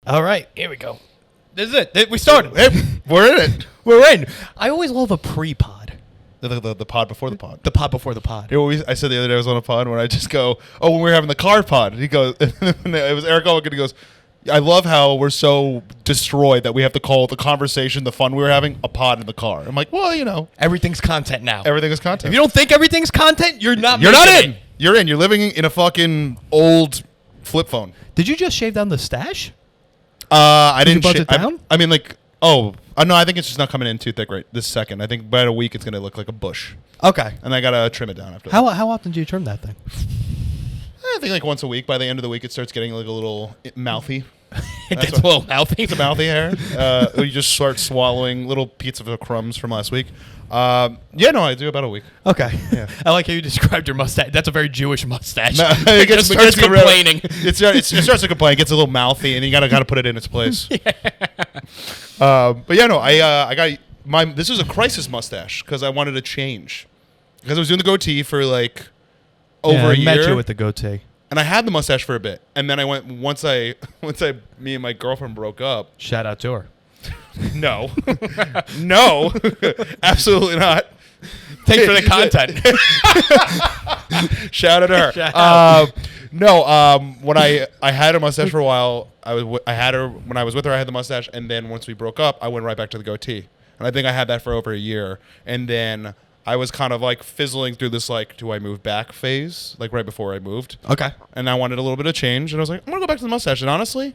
All right, here we go. This is it. We started. We're in it. We're in. I always love a pre-pod. The pod before the pod. The pod before the pod. I said the other day I was on a pod where I just go, oh, when we were having the car pod. And he goes, it was Eric Owen, and he goes, I love how we're so destroyed that we have to call the conversation, the fun we were having, a pod in the car. I'm like, well, you know. Everything's content now. Everything is content. If you don't think everything's content, you're not in. It. You're in. You're living in a fucking old flip phone. Did you just shave down the stash? I didn't shave it down. I mean, like, no, I think it's just not coming in too thick right this second. I think by a week it's going to look like a bush. Okay. And I got to trim it down after How often do you trim that thing? I think like once a week. By the end of the week, it starts getting like a little mouthy. It gets a little mouthy. It's a mouthy hair. You just start swallowing little pizza crumbs from last week. I do about a week. Okay. Yeah. I like how you described your mustache. That's a very Jewish mustache. No, it starts complaining. It starts to complain. It gets a little mouthy, and you gotta put it in its place. Yeah. I got this was a crisis mustache because I wanted to change because I was doing the goatee for like over a year. I met you with the goatee. And I had the mustache for a bit, and then I went once me and my girlfriend broke up. Shout out to her. No, no, absolutely not. Thanks for the content. Shout out to her. Shout out. When I had a mustache for a while, I had her when I was with her. I had the mustache, and then once we broke up, I went right back to the goatee, and I think I had that for over a year, and then I was kind of like fizzling through this like, do I move back phase, like right before I moved. Okay. And I wanted a little bit of change, and I was like, I'm gonna go back to the mustache. And honestly,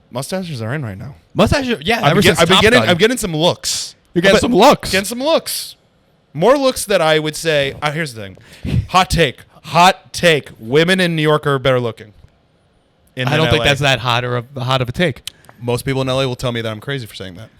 mustaches are in right now. Mustaches, yeah. I'm getting some looks. You're getting some looks. Getting some looks. More looks that I would say. Here's the thing. Hot take. Women in New York are better looking. I don't think that's that hot of a take. Most people in LA will tell me that I'm crazy for saying that.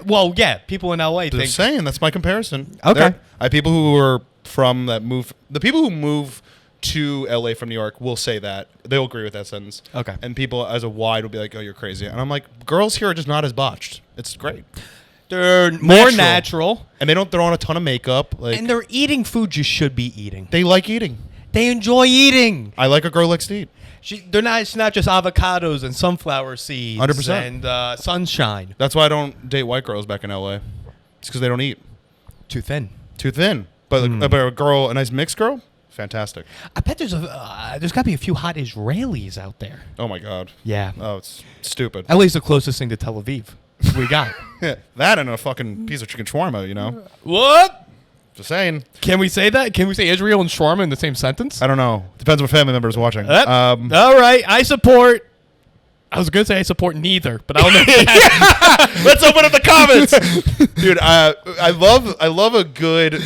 Well, yeah, people in LA think. Just saying, that's my comparison. Okay. I have people who are from that move. The people who move to LA from New York will say that. They'll agree with that sentence. Okay. And people as a wide will be like, oh, you're crazy. And I'm like, girls here are just not as botched. It's great. They're more natural. And they don't throw on a ton of makeup. And they're eating food you should be eating. They like eating. They enjoy eating. I like a girl likes to eat. It's not just avocados and sunflower seeds 100%. and sunshine. That's why I don't date white girls back in LA. It's because they don't eat. Too thin. But a nice mixed girl, fantastic. I bet there's got to be a few hot Israelis out there. Oh my God. Yeah. Oh, it's stupid. At least the closest thing to Tel Aviv we got. Yeah, that and a fucking piece of chicken shawarma, you know. What? Just saying. Can we say that? Can we say Israel and shawarma in the same sentence? I don't know. Depends what family member is watching. All right. I was going to say I support neither, but I don't know. Let's open up the comments. Dude, I love a good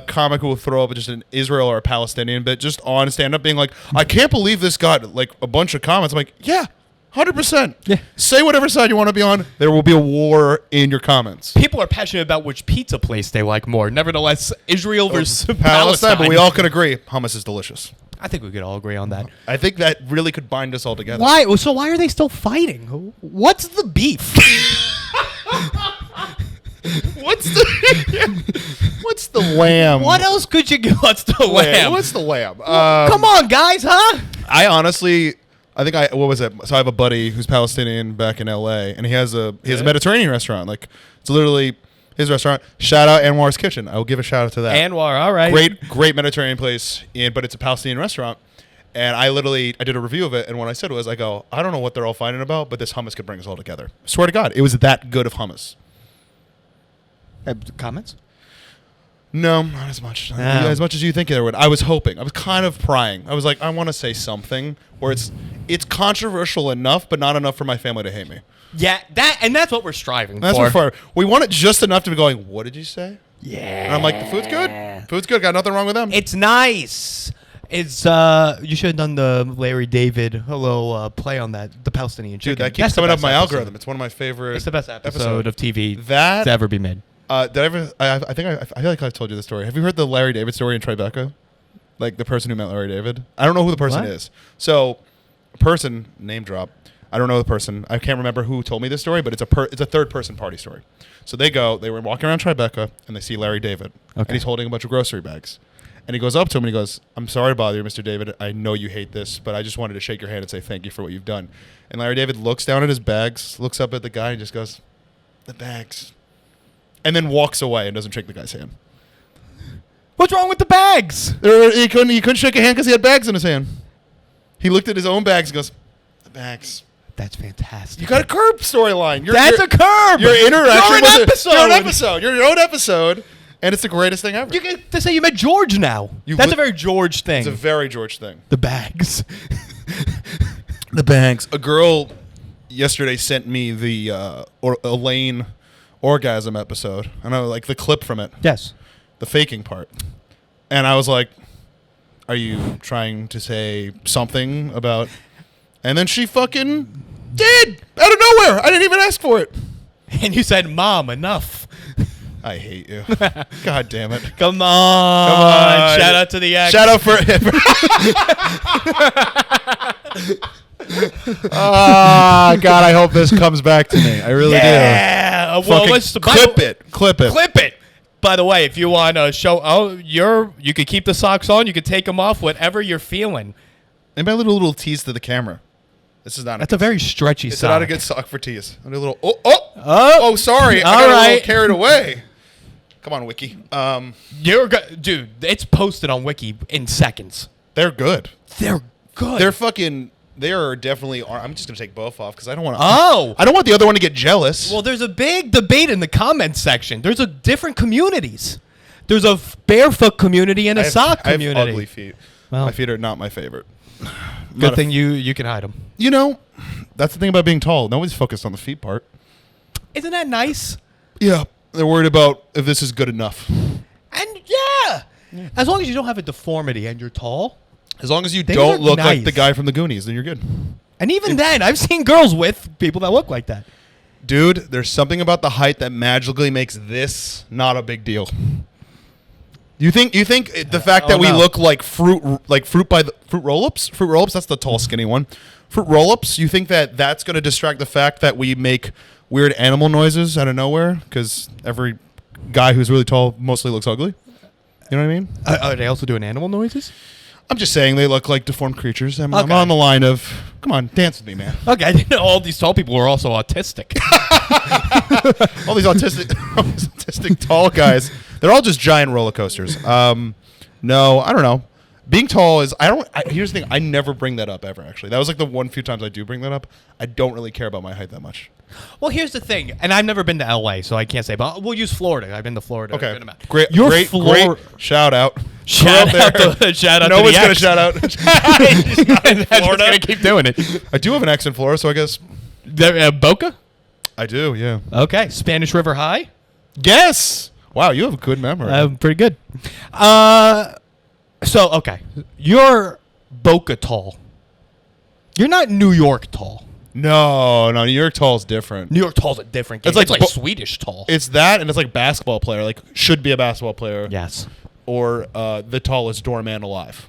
comic who will throw up just an Israel or a Palestinian bit just on stand-up being like, I can't believe this got like a bunch of comments. I'm like, yeah. 100%. Yeah. Say whatever side you want to be on. There will be a war in your comments. People are passionate about which pizza place they like more. Nevertheless, Israel versus Palestine. But we all can agree hummus is delicious. I think we could all agree on that. I think that really could bind us all together. Why? So why are they still fighting? What's the beef? What's the lamb? What else could you get? What's the lamb? What's the lamb? Come on, guys, huh? I honestly... what was it? So I have a buddy who's Palestinian back in LA, and he has a Mediterranean restaurant. Like it's literally his restaurant. Shout out Anwar's Kitchen. I will give a shout out to that. Anwar, all right. Great Mediterranean place, but it's a Palestinian restaurant. And I did a review of it, and what I said was, I go, I don't know what they're all fighting about, but this hummus could bring us all together. Swear to God, it was that good of hummus. Comments? No, not as much. As much as you think there would. I was hoping. I was kind of prying. I was like, I want to say something where it's controversial enough, but not enough for my family to hate me. Yeah, that's what we're striving for. That's what we want it just enough to be going, what did you say? Yeah. And I'm like, the food's good. Food's good. Got nothing wrong with them. It's nice. It's you should have done the Larry David play on that, the Palestinian chicken. Dude, that keeps coming up my algorithm. It's one of my favorite. It's the best episode of TV to ever be made. I feel like I've told you the story. Have you heard the Larry David story in Tribeca? Like the person who met Larry David? I don't know who the person is. So, a person, name drop. I don't know the person. I can't remember who told me this story, but it's a third person party story. So they were walking around Tribeca and they see Larry David. Okay. And he's holding a bunch of grocery bags. And he goes up to him and he goes, "I'm sorry to bother you, Mr. David. I know you hate this, but I just wanted to shake your hand and say thank you for what you've done." And Larry David looks down at his bags, looks up at the guy, and just goes, "The bags." And then walks away and doesn't shake the guy's hand. What's wrong with the bags? He couldn't shake a hand because he had bags in his hand. He looked at his own bags and goes, "The bags." That's fantastic. You got a curb storyline. That's a curb. You're interacting with episode. You're an episode. You're your own episode. And it's the greatest thing ever. You get to say you met George now. That's a very George thing. It's a very George thing. The bags. The bags. A girl yesterday sent me the Elaine orgasm episode. I know, like the clip from it. Yes. The faking part. And I was like, "Are you trying to say something about..." And then she fucking did. Out of nowhere. I didn't even ask for it. And you said, "Mom, enough." I hate you. God damn it. Come on. Shout out to the ex. Shout out for... God, I hope this comes back to me. I really do. Yeah. Well, clip it. Clip it. By the way, if you want to show, you could keep the socks on. You could take them off, whatever you're feeling. And my little tease to the camera. This is not. That's a very stretchy sock. It's not a good sock for tease. A little. Oh, sorry. I got a little carried away. Come on, Wiki. Dude, it's posted on Wiki in seconds. They're good. They're good. They're fucking. They are definitely. I'm just gonna take both off because I don't want to. Oh, I don't want the other one to get jealous. Well, there's a big debate in the comments section. There's different communities. There's a barefoot community and a sock community. I have ugly feet. Well, my feet are not my favorite. Good thing you can hide them. You know, that's the thing about being tall. Nobody's focused on the feet part. Isn't that nice? Yeah. They're worried about if this is good enough. And yeah. As long as you don't have a deformity and you're tall. As long as you don't look like the guy from the Goonies, then you're good. And even then, I've seen girls with people that look like that. Dude, there's something about the height that magically makes this not a big deal. You think the fact that we look like fruit roll-ups? Fruit roll-ups, that's the tall, skinny one. Fruit roll-ups, you think that's going to distract the fact that we make weird animal noises out of nowhere? Because every guy who's really tall mostly looks ugly. You know what I mean? Are they also doing animal noises? I'm just saying they look like deformed creatures. I'm on the line of, come on, dance with me, man. Okay, I didn't know all these tall people were also autistic. all these autistic tall guys. They're all just giant roller coasters. No, I don't know. Being tall is, here's the thing, I never bring that up ever, actually. That was like the one few times I do bring that up. I don't really care about my height that much. Well, here's the thing, and I've never been to LA, so I can't say, but we'll use Florida. I've been to Florida. Okay. Great Shout out. Shout out to no the one's ex. going to shout out. I'm just going to keep doing it. I do have an ex in Florida, so I guess. Boca? I do, yeah. Okay. Spanish River High? Yes. Wow, you have a good memory. Pretty good. So, okay. You're Boca tall. You're not New York tall. No, New York tall is different. New York tall's a different game. It's like Swedish tall. It's that, and it's like basketball player. Like, should be a basketball player. Yes. Or the tallest doorman alive.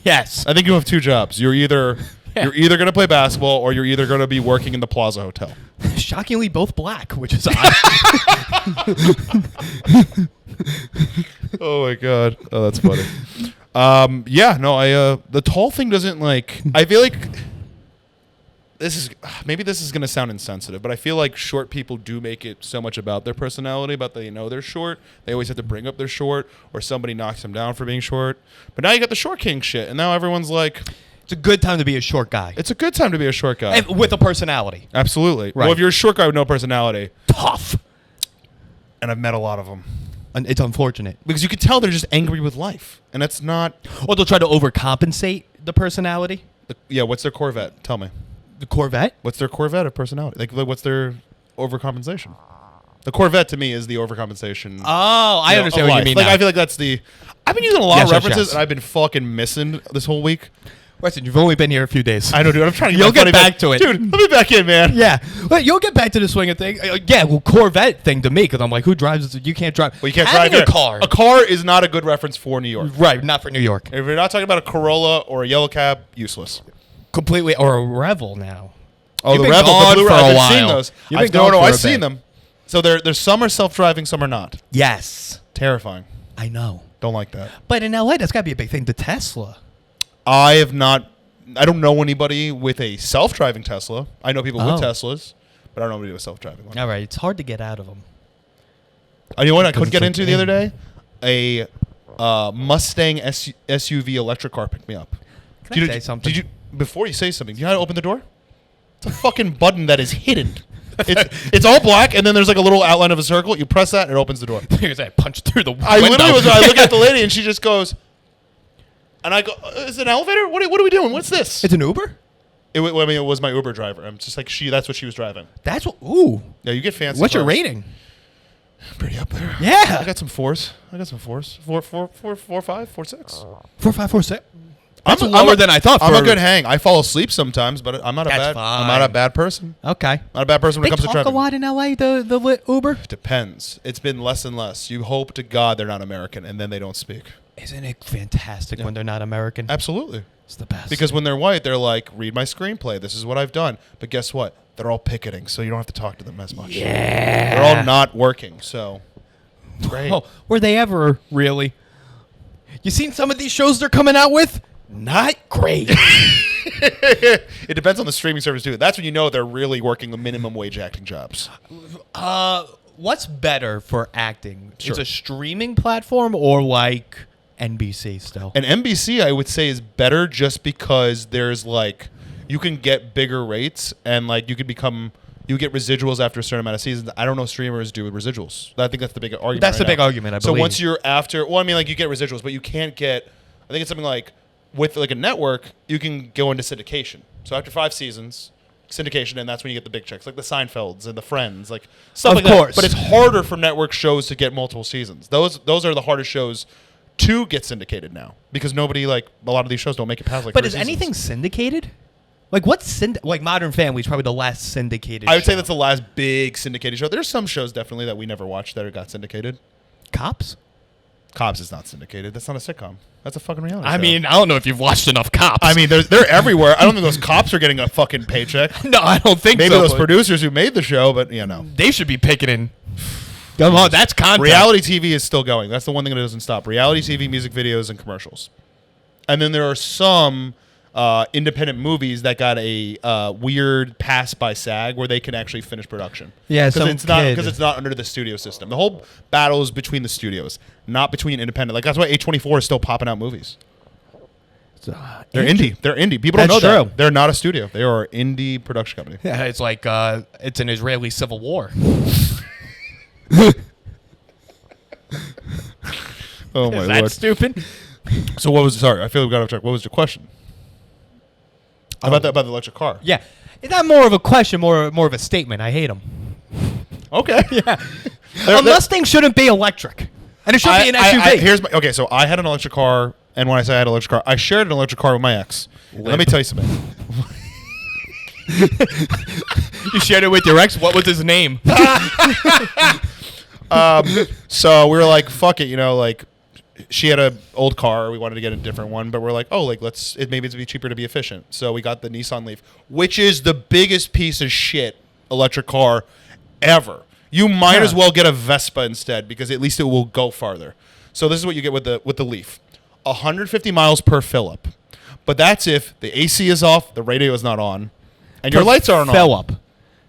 Yes. I think you have two jobs. You're either going to play basketball, or you're either going to be working in the Plaza Hotel. Shockingly, both black, which is odd. Oh my god. Oh, that's funny. The tall thing doesn't like. I feel like this is gonna sound insensitive, but I feel like short people do make it so much about their personality, about they're short. They always have to bring up they're short, or somebody knocks them down for being short. But now you got the short king shit, and now everyone's like, it's a good time to be a short guy. it's a good time to be a short guy. And with a personality. Absolutely. Right. Well, if you're a short guy with no personality, Tough. and I've met a lot of them. And it's unfortunate. Because you can tell they're just angry with life, and that's not. Or they'll try to overcompensate the personality. What's their Corvette? Tell me. The Corvette? What's their Corvette of personality? Like what's their overcompensation? The Corvette to me is the overcompensation. Oh, I understand what you mean. Like now. I feel like that's the. I've been using a lot of references, yes. and I've been fucking missing this whole week. Weston, you've only been here a few days. I know, dude. I'm trying to. You'll get back to it, dude. Let me back in, man. Yeah, well, you'll get back to the swing of thing. Corvette thing to me, because I'm like, who drives this? You can't drive. Well, you can't Having drive a car. A car is not a good reference for New York. Right, not for New York. If you're not talking about a Corolla or a yellow cab, useless. Completely, or a Revel now. Oh, You've the been Revel, gone the Blue for a I've while. seen those. You've been gone for a I've bit. seen them. So there's some are self-driving, some are not. Yes, Terrifying. I know. Don't like that. But in LA, that's got to be a big thing. The Tesla. I don't know anybody with a self-driving Tesla. I know people with Teslas, but I don't know anybody with a self-driving one. All right, it's hard to get out of them. You know what I Because couldn't get it's into the other day? A Mustang SUV electric car picked me up. Can I say something? Before you say something, do you know how to open the door? It's a fucking button that is hidden. It's all black, and then there's like a little outline of a circle. You press that, and it opens the door. Here's that punch through the window. I look at the lady, and she just goes, and I go, "Is it an elevator? What are we doing? What's this?" It's an Uber? It was my Uber driver. I'm just like, that's what she was driving. That's what. Ooh. Yeah, you get fancy. What's your cars. rating? Pretty up there. Yeah. I got some fours. 4, 5, 4, 6. 4, 5, 4, 6. That's I'm lower than I thought. I'm a good hang. I fall asleep sometimes, but I'm not That's I'm not a bad person. Okay. Not a bad person when it comes to They driving. talk a lot in LA. The lit Uber. Depends. It's been less and less. You hope to God they're not American, and then they don't speak. Isn't it fantastic when they're not American? Absolutely. It's the best. Because when they're white, they're like, read my screenplay. This is what I've done. But guess what? They're all picketing, so you don't have to talk to them as much. Yeah. They're all not working, so it's great. Oh, were they ever really? You seen some of these shows they're coming out with? Not great. It depends on the streaming service, too. That's when you know they're really working the minimum wage acting jobs. What's better for acting? Sure. Is a streaming platform or like NBC still? And NBC, I would say, is better just because there's like, you can get bigger rates and like you get residuals after a certain amount of seasons. I don't know streamers do with residuals. I think that's the big argument. That's right the big now. argument, I believe. So once you're after, well, I mean, like you get residuals, but you can't get, I think it's something like, with like a network, you can go into syndication. So after 5 seasons, syndication, and that's when you get the big checks, like the Seinfelds and the Friends, like stuff Of like course. that. But it's harder for network shows to get multiple seasons. Those are the hardest shows to get syndicated now because nobody, like a lot of these shows don't make it past like. But 3 is seasons. anything syndicated? Like what's like Modern Family is probably the last syndicated. I would say show. that's the last big syndicated show. There's some shows definitely that we never watched that got syndicated. Cops. Cops is not syndicated. That's not a sitcom. That's a fucking reality show. I mean, I don't know if you've watched enough Cops. I mean, they're everywhere. I don't think those cops are getting a fucking paycheck. no, I don't think Maybe so. those but producers who made the show, but you know. they should be picketing. Come on, that's content. Reality TV is still going. That's the one thing that doesn't stop. Reality TV, music videos, and commercials. And then there are some independent movies that got a weird pass by SAG where they can actually finish production. Yeah, because some it's not under the studio system. The whole battle is between the studios, not between independent. Like that's why A24 is still popping out movies. They're indie. They're indie. People don't know That's true. that. They're not a studio. They are an indie production company. Yeah, it's like it's an Israeli civil war. Oh my Is that lord. stupid? So what was? Sorry, I feel we got off track. What was your question? About the electric car. Yeah, it's not more of a question, more of a statement. I hate them. Okay. Yeah, a Mustang shouldn't be electric, and it should be an SUV. So I had an electric car, and when I say I had an electric car, I shared an electric car with my ex. Let me tell you something. You shared it with your ex. What was his name? So we were like, fuck it, you know, like she had an old car. We wanted to get a different one, but we're like, oh, like maybe it'd be cheaper to be efficient. So we got the Nissan Leaf, which is the biggest piece of shit electric car ever. You might as well get a Vespa instead because at least it will go farther. So this is what you get with the Leaf. 150 miles per fill up. But that's if the AC is off, the radio is not on, and your lights aren't on. Fill up.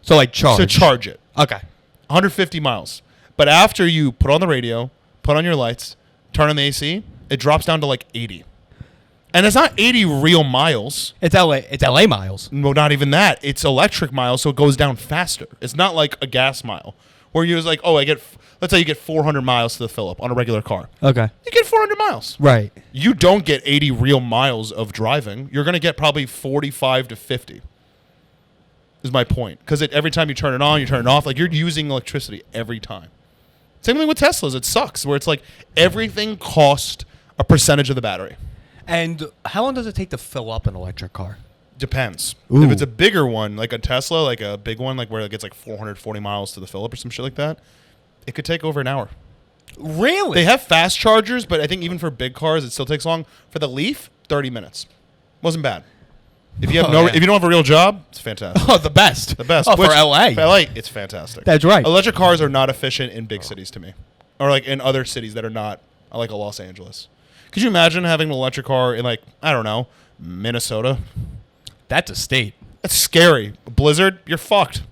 So like charge. So charge it. Okay. 150 miles. But after you put on the radio, put on your lights, turn on the AC, it drops down to like 80. And it's not 80 real miles. It's LA miles. No, not even that. It's electric miles, so it goes down faster. It's not like a gas mile where you're like, oh, let's say you get 400 miles to the fill up on a regular car. Okay. You get 400 miles. Right. You don't get 80 real miles of driving. You're going to get probably 45 to 50 is my point. Because every time you turn it on, you turn it off. Like you're using electricity every time. Same thing with Teslas. It sucks where it's like everything costs a percentage of the battery. And how long does it take to fill up an electric car? Depends. Ooh. If it's a bigger one, like a Tesla, like a big one, like where it gets like 440 miles to the fill up or some shit like that, it could take over an hour. Really? They have fast chargers, but I think even for big cars, it still takes long. For the Leaf, 30 minutes. Wasn't bad. If you have if you don't have a real job, it's fantastic. Oh, the best. The best. Oh, for LA. For LA, it's fantastic. That's right. Electric cars are not efficient in big cities to me, or like in other cities that are not I like a Los Angeles. Could you imagine having an electric car in, like, I don't know, Minnesota? That's a state. That's scary. A blizzard, you're fucked.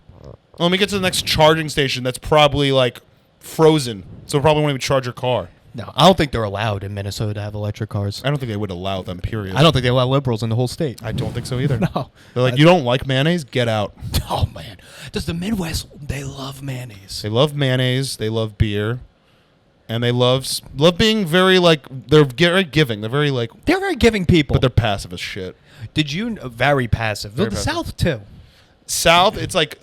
Let me get to the next charging station that's probably, like, frozen. So probably won't even charge your car. No, I don't think they're allowed in Minnesota to have electric cars. I don't think they would allow them, period. I don't think they allow liberals in the whole state. I don't think so either. No. They're like, you don't like mayonnaise? Get out. Oh, man. Does the Midwest, they love mayonnaise. They love mayonnaise. They love beer. And they love being very, like, they're very giving. They're very, like... They're very giving people. But they're passive as shit. Did you... Very passive. Very the passive. South, too. South, it's like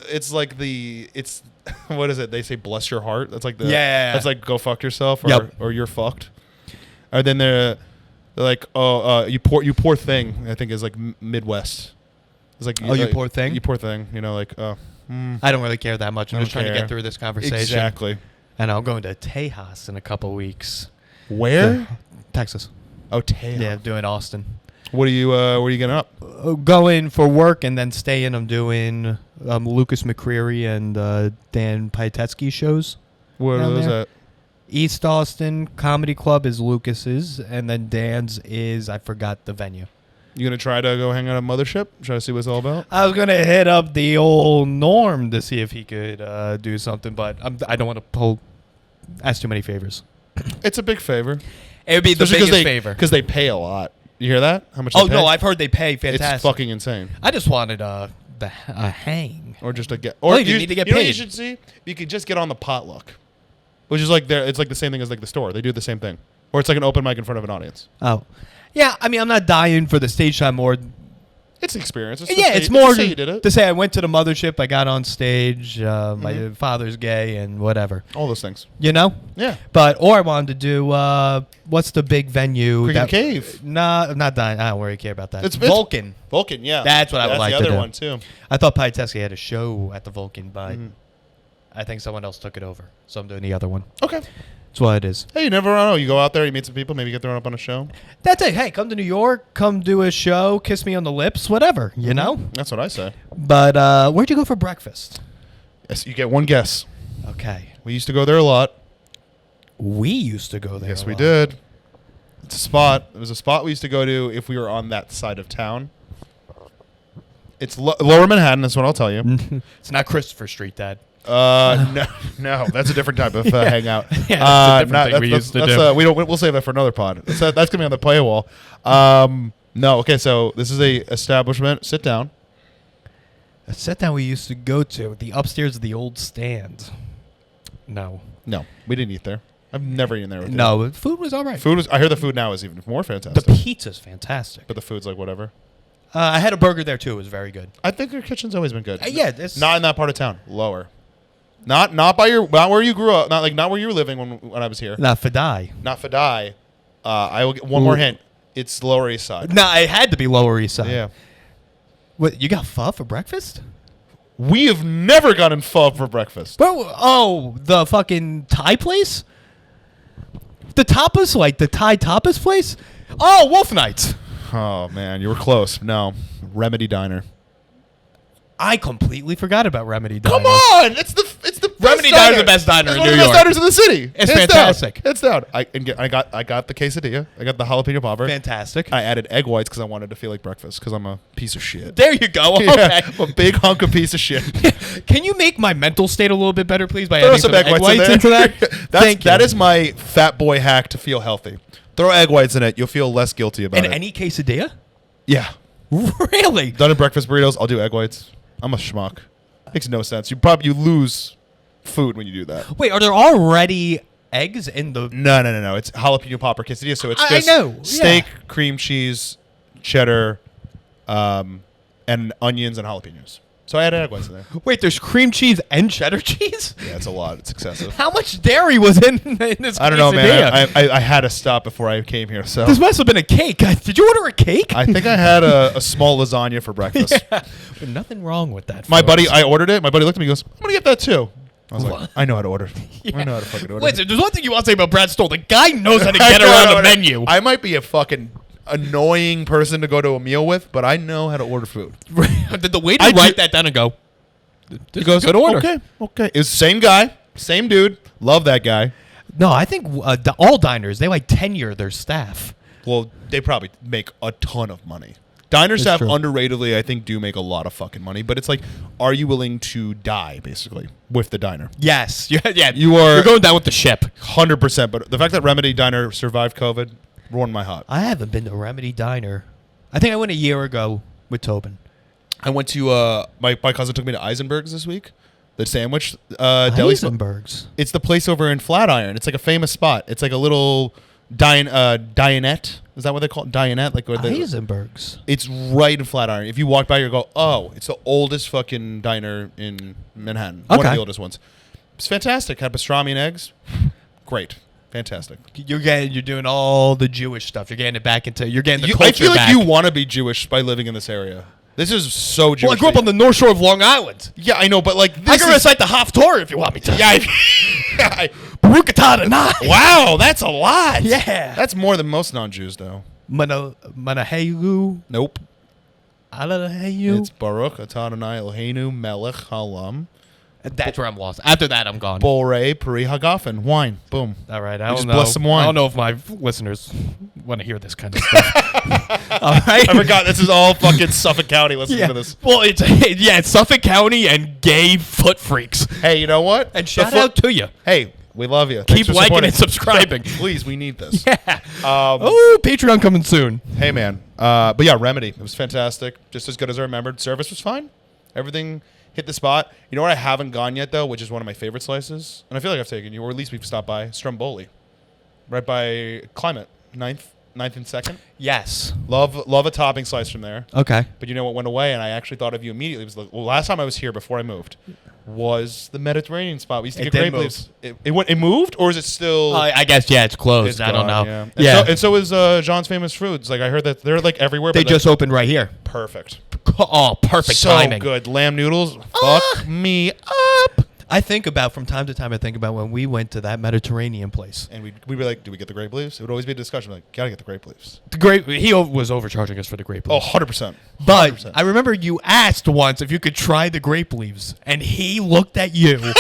what is it? They say bless your heart. That's like the That's like go fuck yourself or you're fucked. Or then they're like you poor thing. I think is like Midwest. It's like you poor thing. You poor thing. You know, like I don't really care that much. I'm just trying to get through this conversation. Exactly. And I'm going to Tejas in a couple weeks. Where? Texas. Oh, Tejas. Yeah, I'm doing Austin. What are you getting up? Going for work and then staying. I'm doing Lucas McCreary and Dan Pietetsky shows. Where are those at? East Austin Comedy Club is Lucas's, and then Dan's is, I forgot the venue. You going to try to go hang out at Mothership? Try to see what it's all about? I was going to hit up the old Norm to see if he could do something, but I don't want to ask too many favors. It's a big favor. It would be the biggest favor. Because they pay a lot. You hear that? How much they pay? No, I've heard they pay fantastic. It's fucking insane. I just wanted a hang. Or just a get. Or you need to get paid. You know what paid. you should see? You could just get on the potluck. Which is like it's like the same thing as like the store. They do the same thing. Or it's like an open mic in front of an audience. Oh. Yeah, I mean, I'm not dying for the stage time more. It's an experience. It's more to say you did it. to say I went to the Mothership, I got on stage, my father's gay and whatever. All those things. You know? Yeah. Or I wanted to do, what's the big venue? Cricket Cave. Nah, I'm not dying. I don't really care about that. It's Vulcan. Vulcan, yeah. That's what I would like to do. That's the other one, too. I thought Pietetsky had a show at the Vulcan, but I think someone else took it over. So I'm doing the other one. Okay. That's what it is. Hey, you never know. You go out there, you meet some people, maybe get thrown up on a show. That's it. Hey, come to New York, come do a show, kiss me on the lips, whatever, you know? That's what I say. But where'd you go for breakfast? Yes, you get one guess. Okay. We used to go there a lot. We used to go there. Yes, we did. It's a spot. It was a spot we used to go to if we were on that side of town. It's Lower Manhattan, that's what I'll tell you. It's not Christopher Street, Dad. No, that's a different type of hangout. Yeah, that's a different thing we used to do. We'll save that for another pod. That's gonna be on the paywall. No, okay. So this is a establishment. Sit down. A sit down we used to go to, the upstairs of the old stand. No, we didn't eat there. I've never eaten there. With no, the food was all right. I hear the food now is even more fantastic. The pizza's fantastic. But the food's like whatever. I had a burger there too. It was very good. I think their kitchen's always been good. Yeah, it's not in that part of town. Lower. Not where you grew up. Not where you were living when I was here. Not Fidai. Not Fidai. I will get one more hint. It's Lower East Side. No, it had to be Lower East Side. Yeah. What, you got pho for breakfast? We have never gotten pho for breakfast. Oh, the fucking Thai place? The tapas, like the Thai tapas place? Oh, Wolf Nights. Oh man, you were close. No, Remedy Diner. I completely forgot about Remedy Diner. Come on, it's the Remedy Diner's the best diner in New York. It's one of the best diners in the city. It's fantastic. It's down. I got the quesadilla. I got the jalapeno popper. Fantastic. I added egg whites because I wanted to feel like breakfast because I'm a piece of shit. There you go. Okay. Yeah, I'm a big hunk of piece of shit. Can you make my mental state a little bit better, please, by Throw adding some egg whites into that? Thank you. That is my fat boy hack to feel healthy. Throw egg whites in it. You'll feel less guilty about it. In any quesadilla? Yeah. Really? Done in breakfast burritos. I'll do egg whites. I'm a schmuck. Makes no sense. You lose food when you do that. Wait, are there already eggs in the... No. It's jalapeno popper quesadilla. So it's just steak, cream cheese, cheddar, and onions and jalapenos. So I added egg whites in there. Wait, there's cream cheese and cheddar cheese? Yeah, it's a lot. It's excessive. How much dairy was in this I don't know, man. I had to stop before I came here. So this must have been a cake. Did you order a cake? I think I had a small lasagna for breakfast. Yeah. But nothing wrong with that. My buddy, I ordered it. My buddy looked at me and goes, I'm going to get that too. I was like, I know how to order. Yeah. I know how to fucking order. Wait, there's one thing you want to say about Brad Stoll. The guy knows how to get around the menu. I might be a fucking annoying person to go to a meal with, but I know how to order food. Did the waiter write that down and go, he goes, good order. Okay. It's the same guy, same dude. Love that guy. No, I think all diners, they like tenure their staff. Well, they probably make a ton of money. Diner That's staff, true. underratedly, I think, do make a lot of fucking money. But it's like, are you willing to die, basically, with the diner? Yes. Yeah. You're going down with the ship. 100%. But the fact that Remedy Diner survived COVID ruined my heart. I haven't been to Remedy Diner. I think I went a year ago with Tobin. I went to, my cousin took me to Eisenberg's this week. The sandwich deli. Eisenberg's. It's the place over in Flatiron. It's like a famous spot. It's like a little dinette. Is that what they call it? Dinette? Like Eisenberg's. It's right in Flatiron. If you walk by, you go, oh, it's the oldest fucking diner in Manhattan. One of Okay. the oldest ones. It's fantastic. Had pastrami and eggs. Great. Fantastic. You're doing all the Jewish stuff. You're getting it back into. You're getting the I culture feel like back. you want to be Jewish by living in this area. This is so Jewish. Well, I grew up on the North Shore of Long Island. Yeah, I know, but like this I can recite the Haftorah if you want me to. Yeah. Baruch atah Adonai. Wow, that's a lot. Yeah. That's more than most non-Jews, though. Manahelu. Nope. Alalahayu. It's Baruch atah Adonai Eloheinu melech haolam. That's where I'm lost. After that, I'm gone. Borei Peri Hagafen. Wine. Boom. All right. Just bless some wine. I don't know if my listeners want to hear this kind of stuff. All right. I forgot this is all fucking Suffolk County listening to this. Well, it's Suffolk County and gay foot freaks. Hey, you know what? And shout out to you. Hey, we love you. Keep liking and subscribing. Please, we need this. Yeah. Patreon coming soon. Hey, man. But yeah, Remedy. It was fantastic. Just as good as I remembered. Service was fine. Everything hit the spot. You know what I haven't gone yet, though, which is one of my favorite slices? And I feel like I've taken you, or at least we've stopped by. Stromboli. Right by Climate. 9th and 2nd. Yes. Love a topping slice from there. Okay. But you know what went away, and I actually thought of you immediately. It was like, well, last time I was here before I moved was the Mediterranean spot. We used to get grape leaves. It moved, or is it still? I guess it's closed. It's I don't gone, know. Yeah. And so is John's Famous Foods. Like I heard that they're like everywhere. They but just opened right here. perfect. Oh, perfect So timing. good. Lamb noodles. Fuck me up. From time to time, I think about when we went to that Mediterranean place. And we'd be like, do we get the grape leaves? It would always be a discussion. Like, gotta get the grape leaves. He was overcharging us for the grape Oh, leaves. 100%. But 100%. I remember you asked once if you could try the grape leaves, and he looked at you.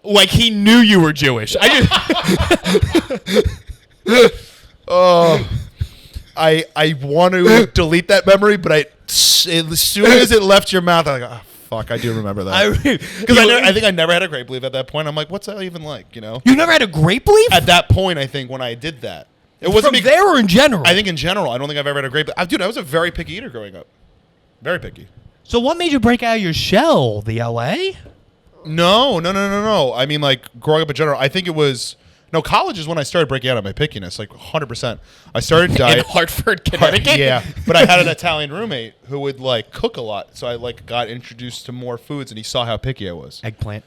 Like he knew you were Jewish. I want to delete that memory, but as soon as it left your mouth, I'm like, oh, fuck, I do remember that. Because I think I never had a grape leaf at that point. I'm like, what's that even like, you know? You never had a grape leaf? At that point, I think, when I did that. It wasn't From there or in general? I think in general. I don't think I've ever had a grape leaf. Dude, I was a very picky eater growing up. Very picky. So what made you break out of your shell? The L.A.? No. I mean, like, growing up in general, I think it was... No, college is when I started breaking out of my pickiness, like 100%. I started diet... In Hartford, Connecticut? Yeah, but I had an Italian roommate who would, like, cook a lot. So I, like, got introduced to more foods, and he saw how picky I was. Eggplant.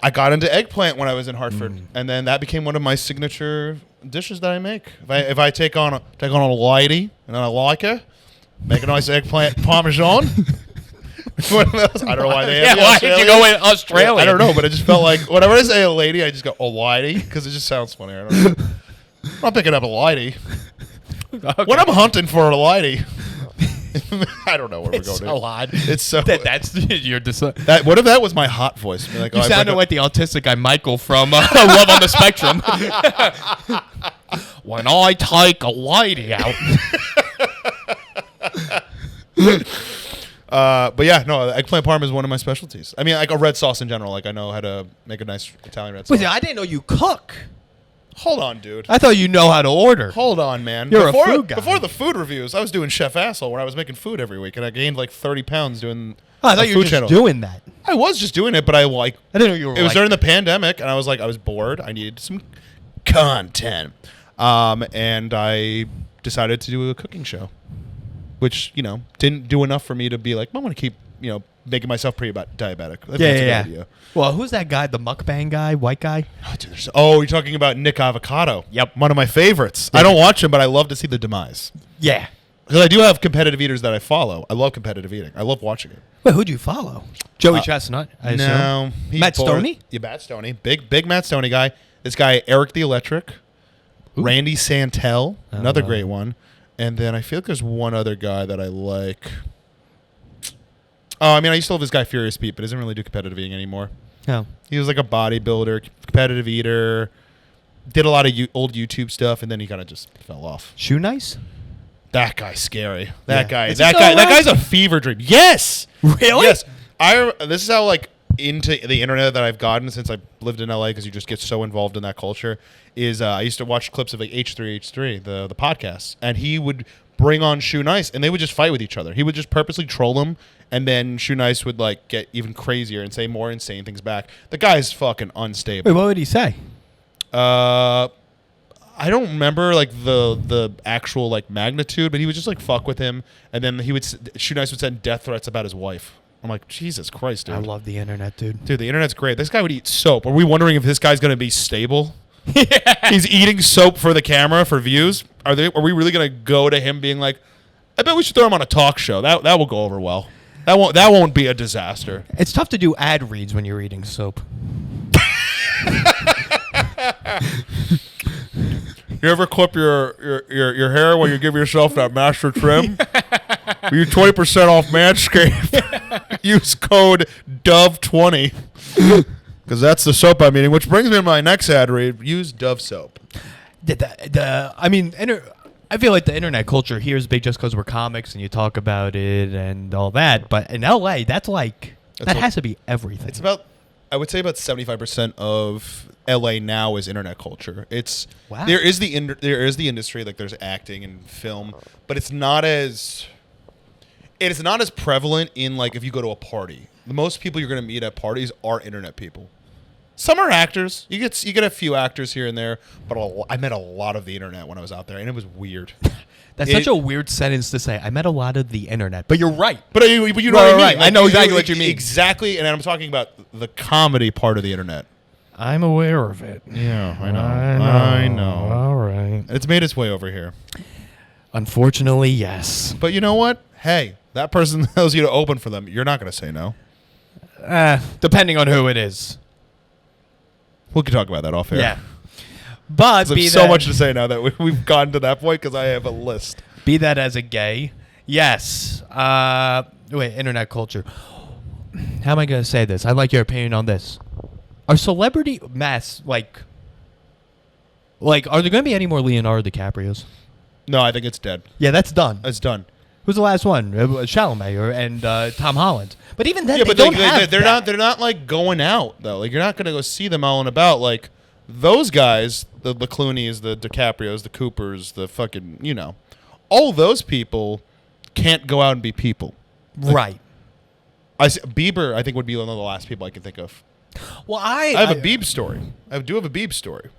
I got into eggplant when I was in Hartford, and then that became one of my signature dishes that I make. If I take on a lady, and I like it, make a nice eggplant parmesan... One of those. I don't know why they have Why did you go in Australia? I don't know, but it just felt like whenever I say a lady, I just go a lady because it just sounds funny. I don't know. I'm not picking up a lady. Okay. When I'm hunting for a lady, I don't know where we're going. So odd. It's so that's your that. What if that was my hot voice? Be like, You I sounded break like the autistic guy Michael from Love on the Spectrum. When I take a lady out. But yeah, no, eggplant parm is one of my specialties. I mean, like a red sauce in general. Like I know how to make a nice Italian red sauce. Wait, I didn't know you cook. Hold on, dude. I thought you know how to order. Hold on, man. You're a food guy. Before the food reviews, I was doing Chef Asshole when I was making food every week, and I gained like 30 pounds doing. I thought you were just doing that. I was just doing it, but I didn't know you were. It was during the pandemic, and I was bored. I needed some content, and I decided to do a cooking show, which didn't do enough for me to be like, I want to keep making myself pre-diabetic. Yeah. Well, who's that guy? The mukbang guy, white guy? Oh, dude, you're talking about Nick Avocado. Yep. One of my favorites. Yeah. I don't watch him, but I love to see the demise. Yeah. Because I do have competitive eaters that I follow. I love competitive eating. I love watching it. Wait, who'd you follow? Joey Chestnut, I assume. No. Matt Stoney? Yeah, Matt Stoney. Big Matt Stoney guy. This guy, Eric the Electric. Ooh. Randy Santel. Another wow. great one. And then I feel like there's one other guy that I like. Oh, I mean, I used to love this guy Furious Pete, but he doesn't really do competitive eating anymore. No. He was like a bodybuilder, competitive eater, did a lot of old YouTube stuff, and then he kind of just fell off. Shoe nice? That guy's scary. That Yeah. guy. Is That he still guy. That around? guy's a fever dream. Yes. Really? Yes. This is how like into the internet that I've gotten since I lived in LA, because you just get so involved in that culture. Is I used to watch clips of like H3H3, the podcast, and he would bring on Shoe Nice, and they would just fight with each other. He would just purposely troll him, and then Shoe Nice would like get even crazier and say more insane things back. The guy's fucking unstable. Wait, what would he say? I don't remember like the actual like magnitude, but he would just like fuck with him, and then Shoe Nice would send death threats about his wife. I'm like, Jesus Christ, dude. I love the internet, dude. Dude, the internet's great. This guy would eat soap. Are we wondering if this guy's gonna be stable? He's eating soap for the camera for views. Are we really gonna go to him being like, I bet we should throw him on a talk show. That will go over well. That won't be a disaster. It's tough to do ad reads when you're eating soap. You ever clip your hair when you give yourself that master trim? You're 20% off Manscaped. Use code DOVE20. Because that's the soap I'm eating, which brings me to my next ad read. Use Dove soap. I feel like the internet culture here is big just because we're comics and you talk about it and all that. But in LA, that has to be everything. It's about, I would say about 75% of LA now is internet culture. Wow. There is the industry, like there's acting and film, but it's not as prevalent in like if you go to a party. The most people you're going to meet at parties are internet people. Some are actors. You get a few actors here and there, but I met a lot of the internet when I was out there, and it was weird. That's such a weird sentence to say. I met a lot of the internet, but you're right. But you know what I mean. Right. Like, I know exactly what you mean. Exactly, and I'm talking about the comedy part of the internet. I'm aware of it. Yeah, I know. All right. It's made its way over here. Unfortunately, yes. But you know what? Hey, that person tells you to open for them. You're not going to say no. Depending on who it is. We can talk about that off air. Yeah. But there's so much to say now that we've gotten to that point because I have a list. Be that as a gay, yes. Internet culture. How am I going to say this? I'd like your opinion on this. Are celebrity mass are there going to be any more Leonardo DiCaprios? No, I think it's dead. Yeah, that's done. It's done. Who's the last one? Chalamet and Tom Holland. But even then, they're not like going out though. Like you're not gonna go see them all and about. Like those guys, the Clooney's, the DiCaprios, the Coopers, the fucking all those people can't go out and be people. Right. Bieber, I think, would be one of the last people I can think of. Well, I have a Bieb story. I do have a Bieb story.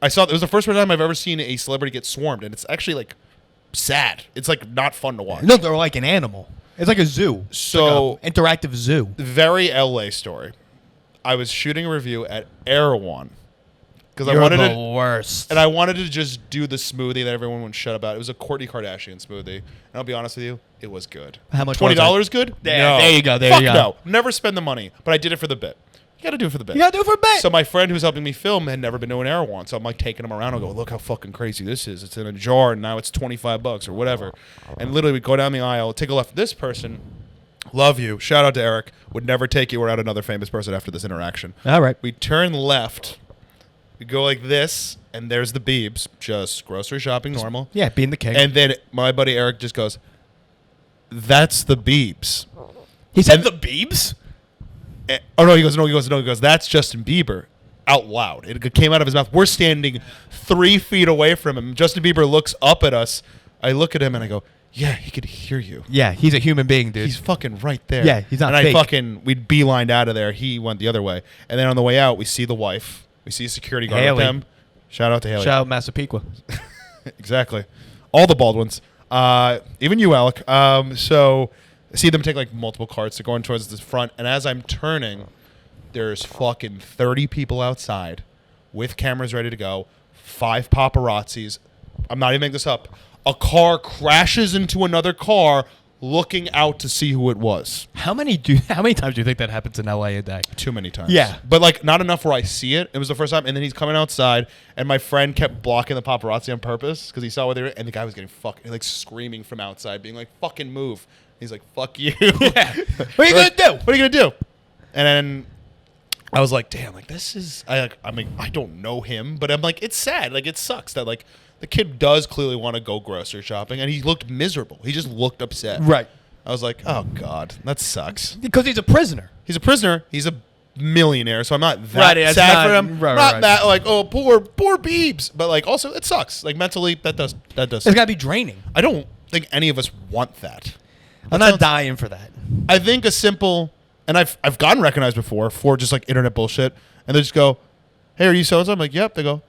It was the first time I've ever seen a celebrity get swarmed, and it's actually like sad. It's like not fun to watch. No, they're like an animal. It's like a zoo. So like interactive zoo. Very LA story. I was shooting a review at Erewhon because I wanted the worst, and I wanted to just do the smoothie that everyone would shut about. It was a Kourtney Kardashian smoothie, and I'll be honest with you, it was good. How much? $20 good? No. There you go. There you go. No, never spend the money, but I did it for the bit. You got to do it for the bit. You got to do it for a bit. So my friend who's helping me film had never been to an Erewhon, so I'm like taking him around and go, look how fucking crazy this is. It's in a jar, and now it's $25 or whatever. And literally we go down the aisle, take a left. This person, love you, shout out to Eric, would never take you around another famous person after this interaction. All right. We turn left, we go like this, and there's the Biebs, just grocery shopping normal. Yeah, being the king. And then my buddy Eric just goes, that's the Biebs. He said the Biebs? Oh no! He goes. That's Justin Bieber, out loud. It came out of his mouth. We're standing 3 feet away from him. Justin Bieber looks up at us. I look at him and I go, "Yeah, he could hear you." Yeah, he's a human being, dude. He's fucking right there. Yeah, he's not and fake. We'd beelined out of there. He went the other way, and then on the way out, we see the wife. We see a security guard with him. Shout out to Haley. Shout out Massapequa. Exactly, all the Baldwins. Even you, Alec. So. I see them take like multiple carts. They're going towards the front, and as I'm turning, there's fucking 30 people outside with cameras ready to go. 5 paparazzis. I'm not even making this up. A car crashes into another car, looking out to see who it was. How many times do you think that happens in LA a day? Too many times. Yeah, but like not enough where I see it. It was the first time, and then he's coming outside, and my friend kept blocking the paparazzi on purpose because he saw what they were, and the guy was getting fucking like screaming from outside, being like, "Fucking move." He's like, fuck you. Yeah. What are you gonna do? What are you gonna do? And then I was like, damn, like this is I mean, I don't know him, but I'm like, it's sad. Like it sucks that like the kid does clearly want to go grocery shopping, and he looked miserable. He just looked upset. Right. I was like, oh God, that sucks. Because he's a prisoner. He's a prisoner. He's a millionaire, so I'm not that sad for him. Right, not right. that like, oh, poor Beebs. But like, also, it sucks. Like mentally, that does. It's gotta be draining. I don't think any of us want that. I'm not dying for that. I think a simple, and I've gotten recognized before for just like internet bullshit, and they just go, "Hey, are you so and so?" I'm like, "Yep." They go,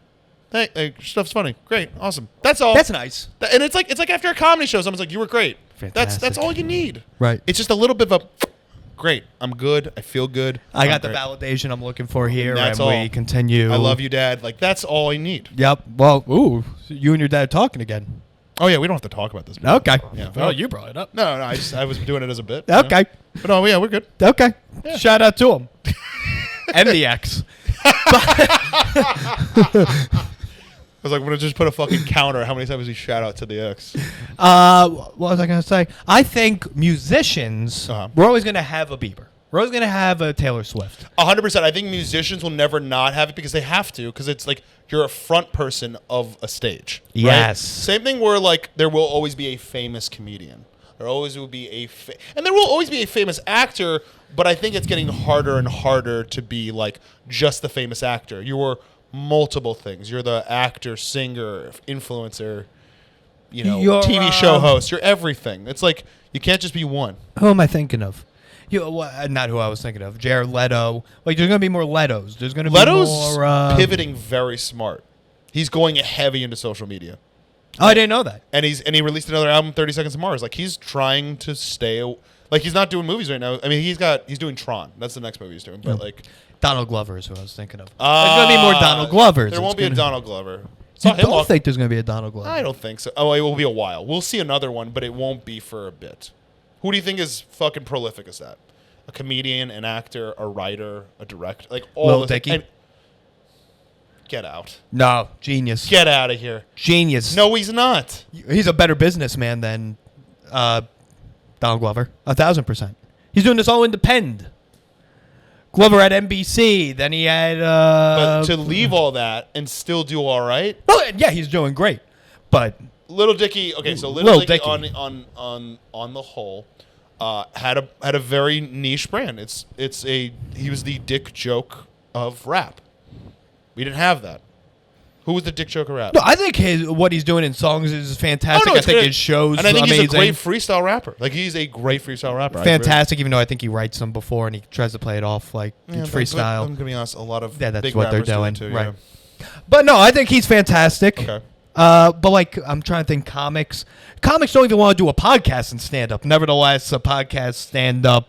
"Hey, your stuff's funny, great, awesome." That's all. That's nice. And it's like after a comedy show, someone's like, "You were great." Fantastic. That's all you need. Right. It's just a little bit of a, great. I'm good. I feel good. I got I'm the validation I'm looking for here, That's and all. we continue. I love you, Dad. Like that's all I need. Yep. Well, ooh, you and your dad talking again. Oh yeah, we don't have to talk about this. Okay. Yeah. Oh, you brought it up. No, I was doing it as a bit. you know? Okay. But no, yeah, we're good. Okay. Yeah. Shout out to him. And the ex. I was like, I'm gonna just put a fucking counter. How many times he shout out to the ex? What was I going to say? I think musicians, Uh-huh. we're always going to have a Bieber. We're always going to have a Taylor Swift. 100%. I think musicians will never not have it because they have to. Because it's like you're a front person of a stage. Right? Yes. Same thing where like there will always be a famous comedian. There always will be and there will always be a famous actor. But I think it's getting harder and harder to be like just the famous actor. You're multiple things. You're the actor, singer, influencer, You're, TV show host. You're everything. It's like you can't just be one. Who am I thinking of? Not who I was thinking of. Jared Leto. Like, there's going to be more Letos. There's going to be Leto's more... pivoting very smart. He's going heavy into social media. Oh, I didn't know that. And he released another album, 30 Seconds to Mars. Like he's trying to stay like he's not doing movies right now. I mean, he's doing Tron. That's the next movie he's doing. But like Donald Glover is who I was thinking of. There's going to be more Donald Glovers. There won't be a Donald Glover. You don't think there's going to be a Donald Glover? I don't think so. Oh, it will be a while. We'll see another one, but it won't be for a bit. Who do you think is fucking prolific as that? A comedian, an actor, a writer, a director, like all Lil this. Dicky? Get out. No, genius. Get out of here. Genius. No, he's not. He's a better businessman than Donald Glover. 1,000%. He's doing this all independent. Glover at NBC. Then he had. But to leave all that and still do all right. Well, yeah, he's doing great. But Little Dicky. Okay, so Lil Little Dicky Dicky. on the whole had a very niche brand. He was the dick joke of rap. We didn't have that. Who was the dick joke of rap? no, I think what he's doing in songs is fantastic. I it's think great. his shows and I think amazing. he's a great freestyle rapper. Like he's a great freestyle rapper. Fantastic, even though I think he writes them before and he tries to play it off like it's freestyle. I'm gonna be honest. A lot of That's big what they're rappers do it doing, too, right? yeah. But no, I think he's fantastic. Okay. But like, I'm trying to think comics. Comics don't even want to do a podcast and stand up. Nevertheless, a podcast, stand up,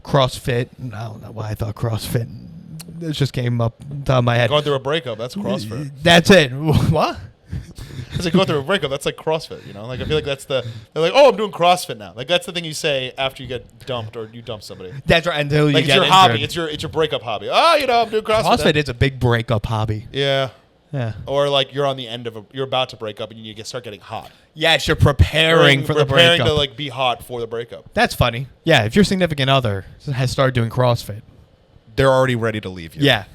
CrossFit. I don't know why I thought CrossFit. It just came up on top of my head. Going through a breakup. That's CrossFit. That's it. What? As like going through a breakup, that's like CrossFit. Like I feel like they're like, oh, I'm doing CrossFit now. Like that's the thing you say after you get dumped or you dump somebody. That's right. Until you Like get it's your injured. hobby. It's your breakup hobby. Oh, I'm doing CrossFit. CrossFit is a big breakup hobby. Yeah. Yeah. Or like you're on the end of you're about to break up and you start getting hot. Yes, you're preparing for the preparing breakup. to like be hot for the breakup. That's funny. Yeah, if your significant other has started doing CrossFit. They're already ready to leave you. Yeah.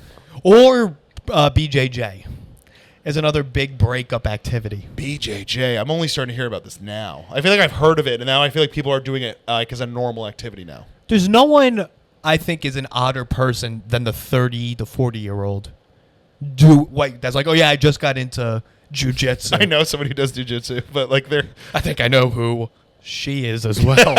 Or BJJ is another big breakup activity. BJJ. I'm only starting to hear about this now. I feel like I've heard of it, and now I feel like people are doing it like as a normal activity now. There's no one I think is an odder person than the 30 to 40-year-old. That's like, oh yeah, I just got into jujitsu. I know somebody who does jujitsu, but like I think I know who she is as well.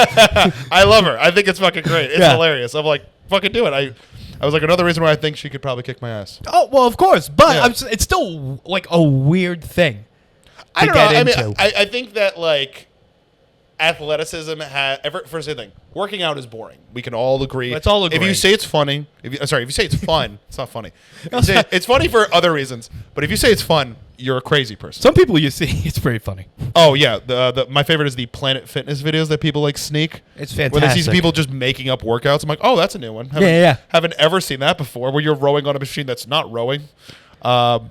I love her. I think it's fucking great. It's Yeah. hilarious. I'm like, fucking do it. I was like, another reason why I think she could probably kick my ass. Oh well, of course, but Yeah. it's still like a weird thing. I don't know. get I into. mean, I think that like athleticism first thing, working out is boring. We can all agree. Let's all agree. If you say it's funny, if you say it's fun, it's not funny. If you say it's funny for other reasons, but if you say it's fun, you're a crazy person. Some people you see, it's pretty funny. Oh yeah, my favorite is the Planet Fitness videos that people like sneak. It's Where they fantastic. see people just making up workouts. I'm like, oh, that's a new one. Yeah. Haven't ever seen that before. Where you're rowing on a machine that's not rowing,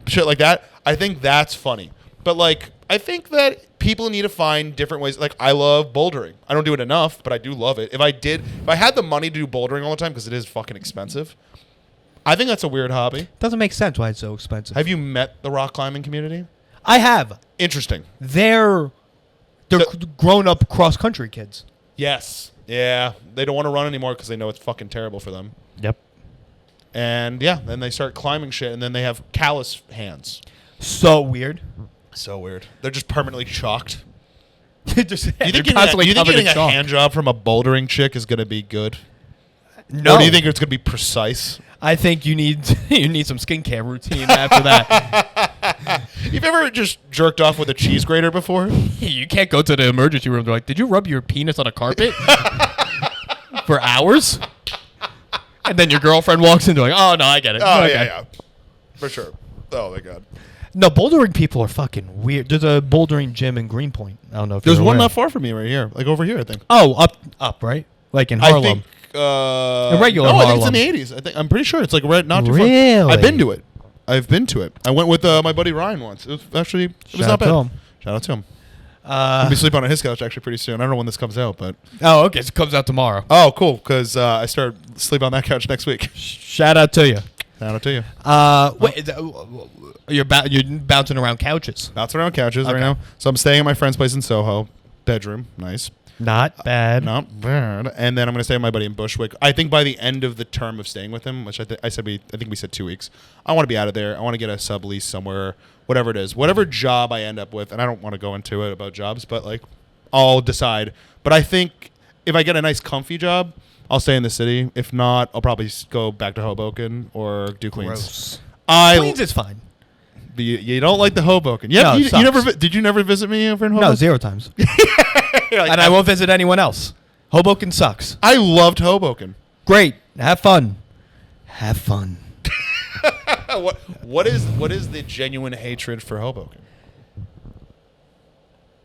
shit like that. I think that's funny. But like, I think that people need to find different ways. Like, I love bouldering. I don't do it enough, but I do love it. If I had the money to do bouldering all the time, because it is fucking expensive, I think that's a weird hobby. Doesn't make sense why it's so expensive. Have you met the rock climbing community? I have. Interesting. They're grown up cross country kids. Yes. Yeah. They don't want to run anymore because they know it's fucking terrible for them. Yep. And yeah, then they start climbing shit, and then they have callous hands. So weird. So weird. They're just permanently chalked. Just, You think getting a hand job from a bouldering chick is going to be good? No. Or do you think it's going to be precise? I think you need some skincare routine after that. You've ever just jerked off with a cheese grater before? You can't go to the emergency room. They're like, did you rub your penis on a carpet for hours? And then your girlfriend walks in, they're like, oh, no, I get it. Oh, okay. yeah. For sure. Oh, my God. No, bouldering people are fucking weird. There's a bouldering gym in Greenpoint. I don't know if There's you're one aware. not far from me right here. Like over here, I think. Oh, up, right? Like in Harlem. I think, in regular no, Harlem. I think it's in the 80s. I'm pretty sure it's like right not too Really? far. I've been to it. I went with my buddy Ryan once. It was actually, it was Shout not out bad. to him. Shout out to him. I'll be sleeping on his couch actually pretty soon. I don't know when this comes out, but. Oh, okay. So it comes out tomorrow. Oh, cool. Because I start sleeping on that couch next week. Shout out to you. Shout out to you. Wait, you're bouncing around couches. Bouncing around couches right Okay. now. So I'm staying at my friend's place in Soho. Bedroom. Nice. Not bad. Not bad. And then I'm going to stay with my buddy in Bushwick. I think by the end of the term of staying with him, which I think we said 2 weeks, I want to be out of there. I want to get a sublease somewhere, whatever it is. Whatever job I end up with, and I don't want to go into it about jobs, but like I'll decide. But I think if I get a nice comfy job, I'll stay in the city. If not, I'll probably go back to Hoboken or do Queens. Gross. I Queens is fine. You don't like the Hoboken. Yeah, No, it you never sucks. Did you never visit me over in Hoboken? No, 0 times. Like, And I won't visit anyone else. Hoboken sucks. I loved Hoboken. Great. Have fun. Have fun. What is the genuine hatred for Hoboken?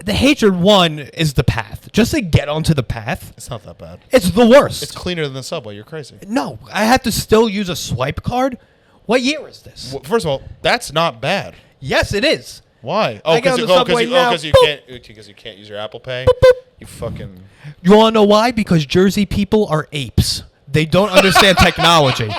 The hatred one is the path. Just to get onto the path, It's not that bad. it's the worst. It's cleaner than the subway. You're crazy. No, I have to still use a swipe card. What year is this? Well, first of all, that's not bad. Yes, it is. Why? I get on the subway now. Because you can't use your Apple Pay. You fucking. You want to know why? Because Jersey people are apes. They don't understand technology.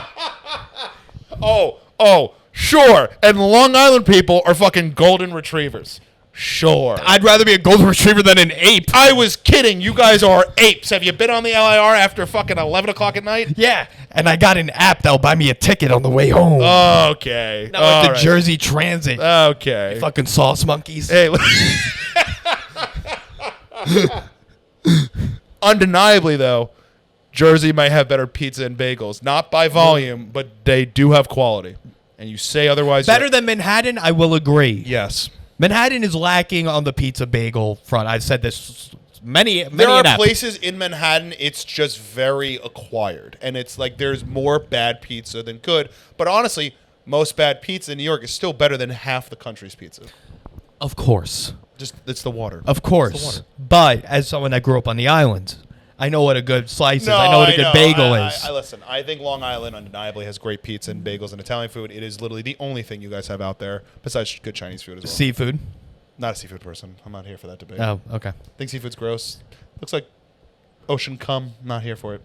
Oh, sure. And Long Island people are fucking golden retrievers. Sure. I'd rather be a golden retriever than an ape. I was kidding. You guys are apes. Have you been on the LIR after fucking 11 o'clock at night? Yeah, and I got an app that'll buy me a ticket on the way home. Okay. Not like the All right. Jersey Transit. Okay. Fucking sauce monkeys. Hey, undeniably, though, Jersey might have better pizza and bagels. Not by volume, but they do have quality. And you say otherwise. Better than Manhattan, I will agree. Yes. Manhattan is lacking on the pizza bagel front. I've said this many There are an app. places in Manhattan, it's just very acquired. And it's like there's more bad pizza than good. But honestly, most bad pizza in New York is still better than half the country's pizza. Of course. Just, it's the water. Of course. It's the water. But as someone that grew up on the island, I know what a good slice is. I know what a good bagel is. I listen. I think Long Island undeniably has great pizza and bagels and Italian food. It is literally the only thing you guys have out there besides good Chinese food as well. Seafood. Not a seafood person. I'm not here for that debate. Oh, okay. I think seafood's gross. Looks like ocean cum. Not here for it.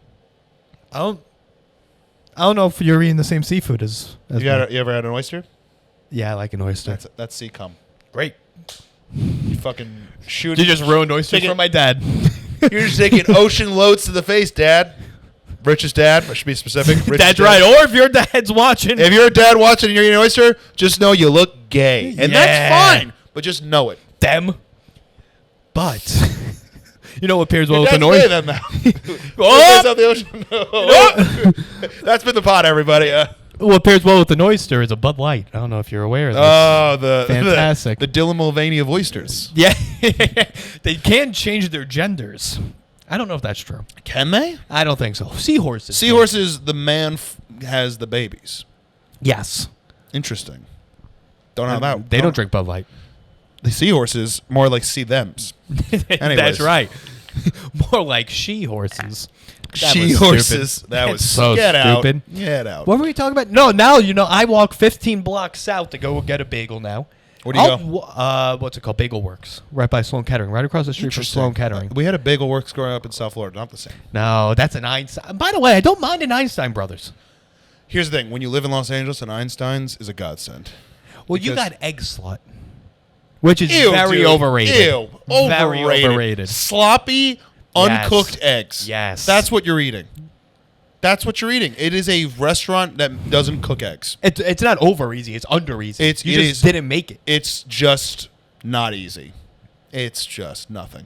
I don't know if you're eating the same seafood as You me. ever had an oyster? Yeah, I like an oyster. That's sea cum. Great. You fucking shoot. You just ruined oysters Take it- for my dad. You're just taking ocean loads to the face, Dad. Rich's dad. I should be specific. Rich's That's dad. right. Or if your dad's watching. If you're a dad watching and you're eating an oyster, just know you look gay. And Yeah. that's fine. But just know it. them. But you know what pairs well Your with an dad's gay oyster? then now. Oh! Face out the ocean. Oh! That's been the pod, everybody. What pairs well with an oyster is a Bud Light. I don't know if you're aware of this. The Fantastic. The Dylan Mulvaney of oysters. Yeah. They can change their genders. I don't know if that's true. Can they? I don't think so. Seahorses. Seahorses, the man has the babies. Yes. Interesting. Don't know that. They don't drink Bud Light. The seahorses, more like see thems. That's right. More like she horses. She horses. That was so get stupid. Out. Get out. What were we talking about? No, now I walk 15 blocks south to go get a bagel now. Where do you go? What's it called? Bagel Works, right by Sloan Kettering, right across the street from Sloan Kettering. We had a Bagel Works growing up in South Florida. Not the same. No, that's an Einstein. By the way, I don't mind an Einstein Brothers. Here's the thing: when you live in Los Angeles, an Einstein's is a godsend. Well, you got Egg Slut, which is Ew, very dude. overrated. Ew, Very overrated. Sloppy, uncooked eggs. Yes. That's what you're eating. That's what you're eating. It is a restaurant that doesn't cook eggs. It's not over easy. It's under easy. You just didn't make it. It's just not easy. It's just nothing.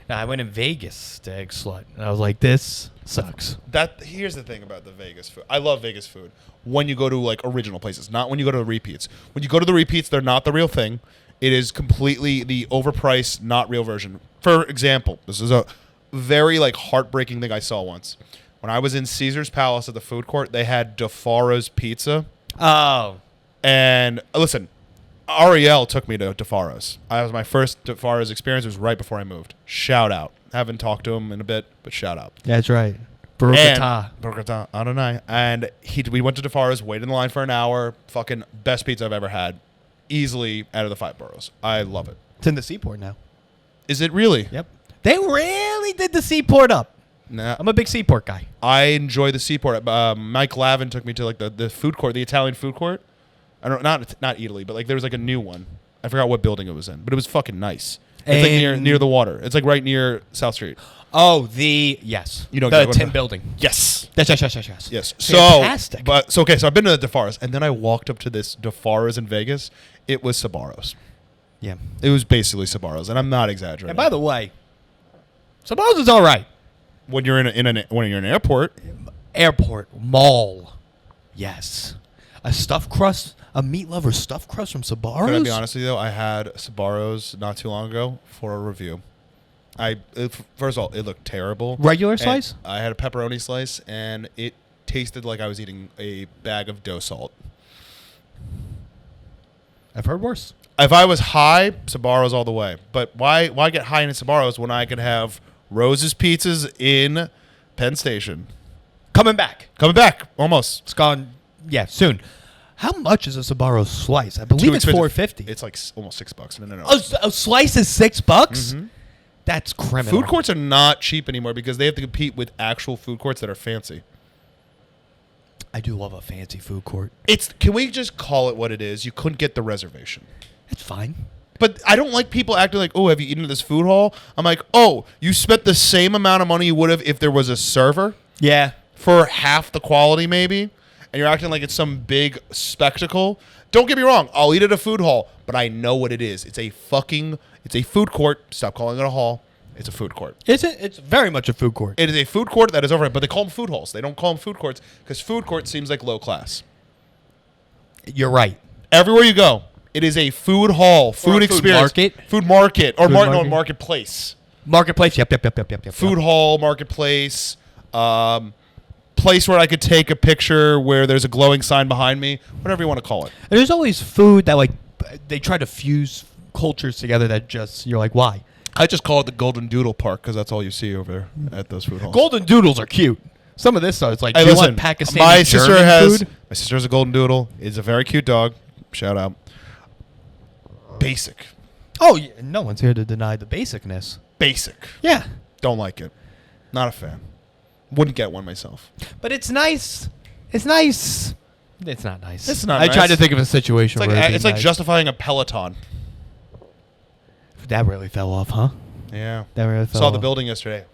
Now, I went in Vegas to Egg Slut, and I was like, this sucks. Here's the thing about the Vegas food. I love Vegas food when you go to like original places, not when you go to the repeats. When you go to the repeats, they're not the real thing. It is completely the overpriced, not real version. For example, this is a very like heartbreaking thing I saw once. When I was in Caesar's Palace at the food court, they had DeFaro's Pizza. Oh. And listen, Ariel took me to DeFaro's. That was my first DeFaro's experience. It was right before I moved. Shout out. Haven't talked to him in a bit, but shout out. That's right. Breakup. I don't know. And we went to DeFaro's, waited in the line for an hour. Fucking best pizza I've ever had. Easily out of the 5 boroughs. I love it. It's in the Seaport now. Is it really? Yep. They really did the Seaport up. Nah. I'm a big Seaport guy. I enjoy the Seaport. Mike Lavin took me to like the food court, the Italian food court. I don't not Italy, but like there was like a new one. I forgot what building it was in, but it was fucking nice. It's like near the water. It's like right near South Street. Oh, yes. You don't the get tin building. Yes. Yes. Fantastic. So I've been to the DeFaro's, and then I walked up to this DeFaro's in Vegas. It was Sbarro's. Yeah. It was basically Sbarro's, and I'm not exaggerating. And by the way, Sbarro's is all right. When you're in an airport. Airport. Mall. Yes. A stuffed crust. A meat lover stuffed crust from Sbarro's? Can I be honest with you, though? I had Sbarro's not too long ago for a review. First of all, it looked terrible. Regular slice? I had a pepperoni slice, and it tasted like I was eating a bag of dough salt. I've heard worse. If I was high, Sbarro's all the way. But why get high in Sbarro's when I could have Rose's Pizzas in Penn Station? Coming back. Almost. It's gone, soon. How much is a Sbarro's slice? I believe it's $4.50. It's like almost $6. No. A slice is $6? Mm-hmm. That's criminal. Food courts are not cheap anymore because they have to compete with actual food courts that are fancy. I do love a fancy food court. Can we just call it what it is? You couldn't get the reservation. It's fine. But I don't like people acting like, oh, have you eaten at this food hall? I'm like, oh, you spent the same amount of money you would have if there was a server? Yeah. For half the quality, maybe? And you're acting like it's some big spectacle. Don't get me wrong. I'll eat at a food hall, but I know what it is. It's a food court. Stop calling it a hall. It's a food court. It's very much a food court. It is a food court that is overrated, but they call them food halls. They don't call them food courts because food court seems like low class. You're right. Everywhere you go, it is a food hall, food experience. Food market. Marketplace. Marketplace, yep. Food hall, marketplace, place where I could take a picture where there's a glowing sign behind me, whatever you want to call it. And there's always food that like they try to fuse cultures together that just, you're like, why? I just call it the Golden Doodle Park because that's all you see over there at those food halls. Golden Doodles are cute. Some of this stuff, it's like, hey, do you listen, want Pakistani my German food? My sister has a Golden Doodle. It's a very cute dog. Shout out. Basic. Oh, yeah, no one's here to deny the basicness. Basic. Yeah. Don't like it. Not a fan. Wouldn't get one myself. But it's nice. It's nice. It's not nice. It's not I nice. tried to think of a situation where it's like justifying a Peloton. That really fell off, huh? Yeah. That really fell Saw off. the building yesterday.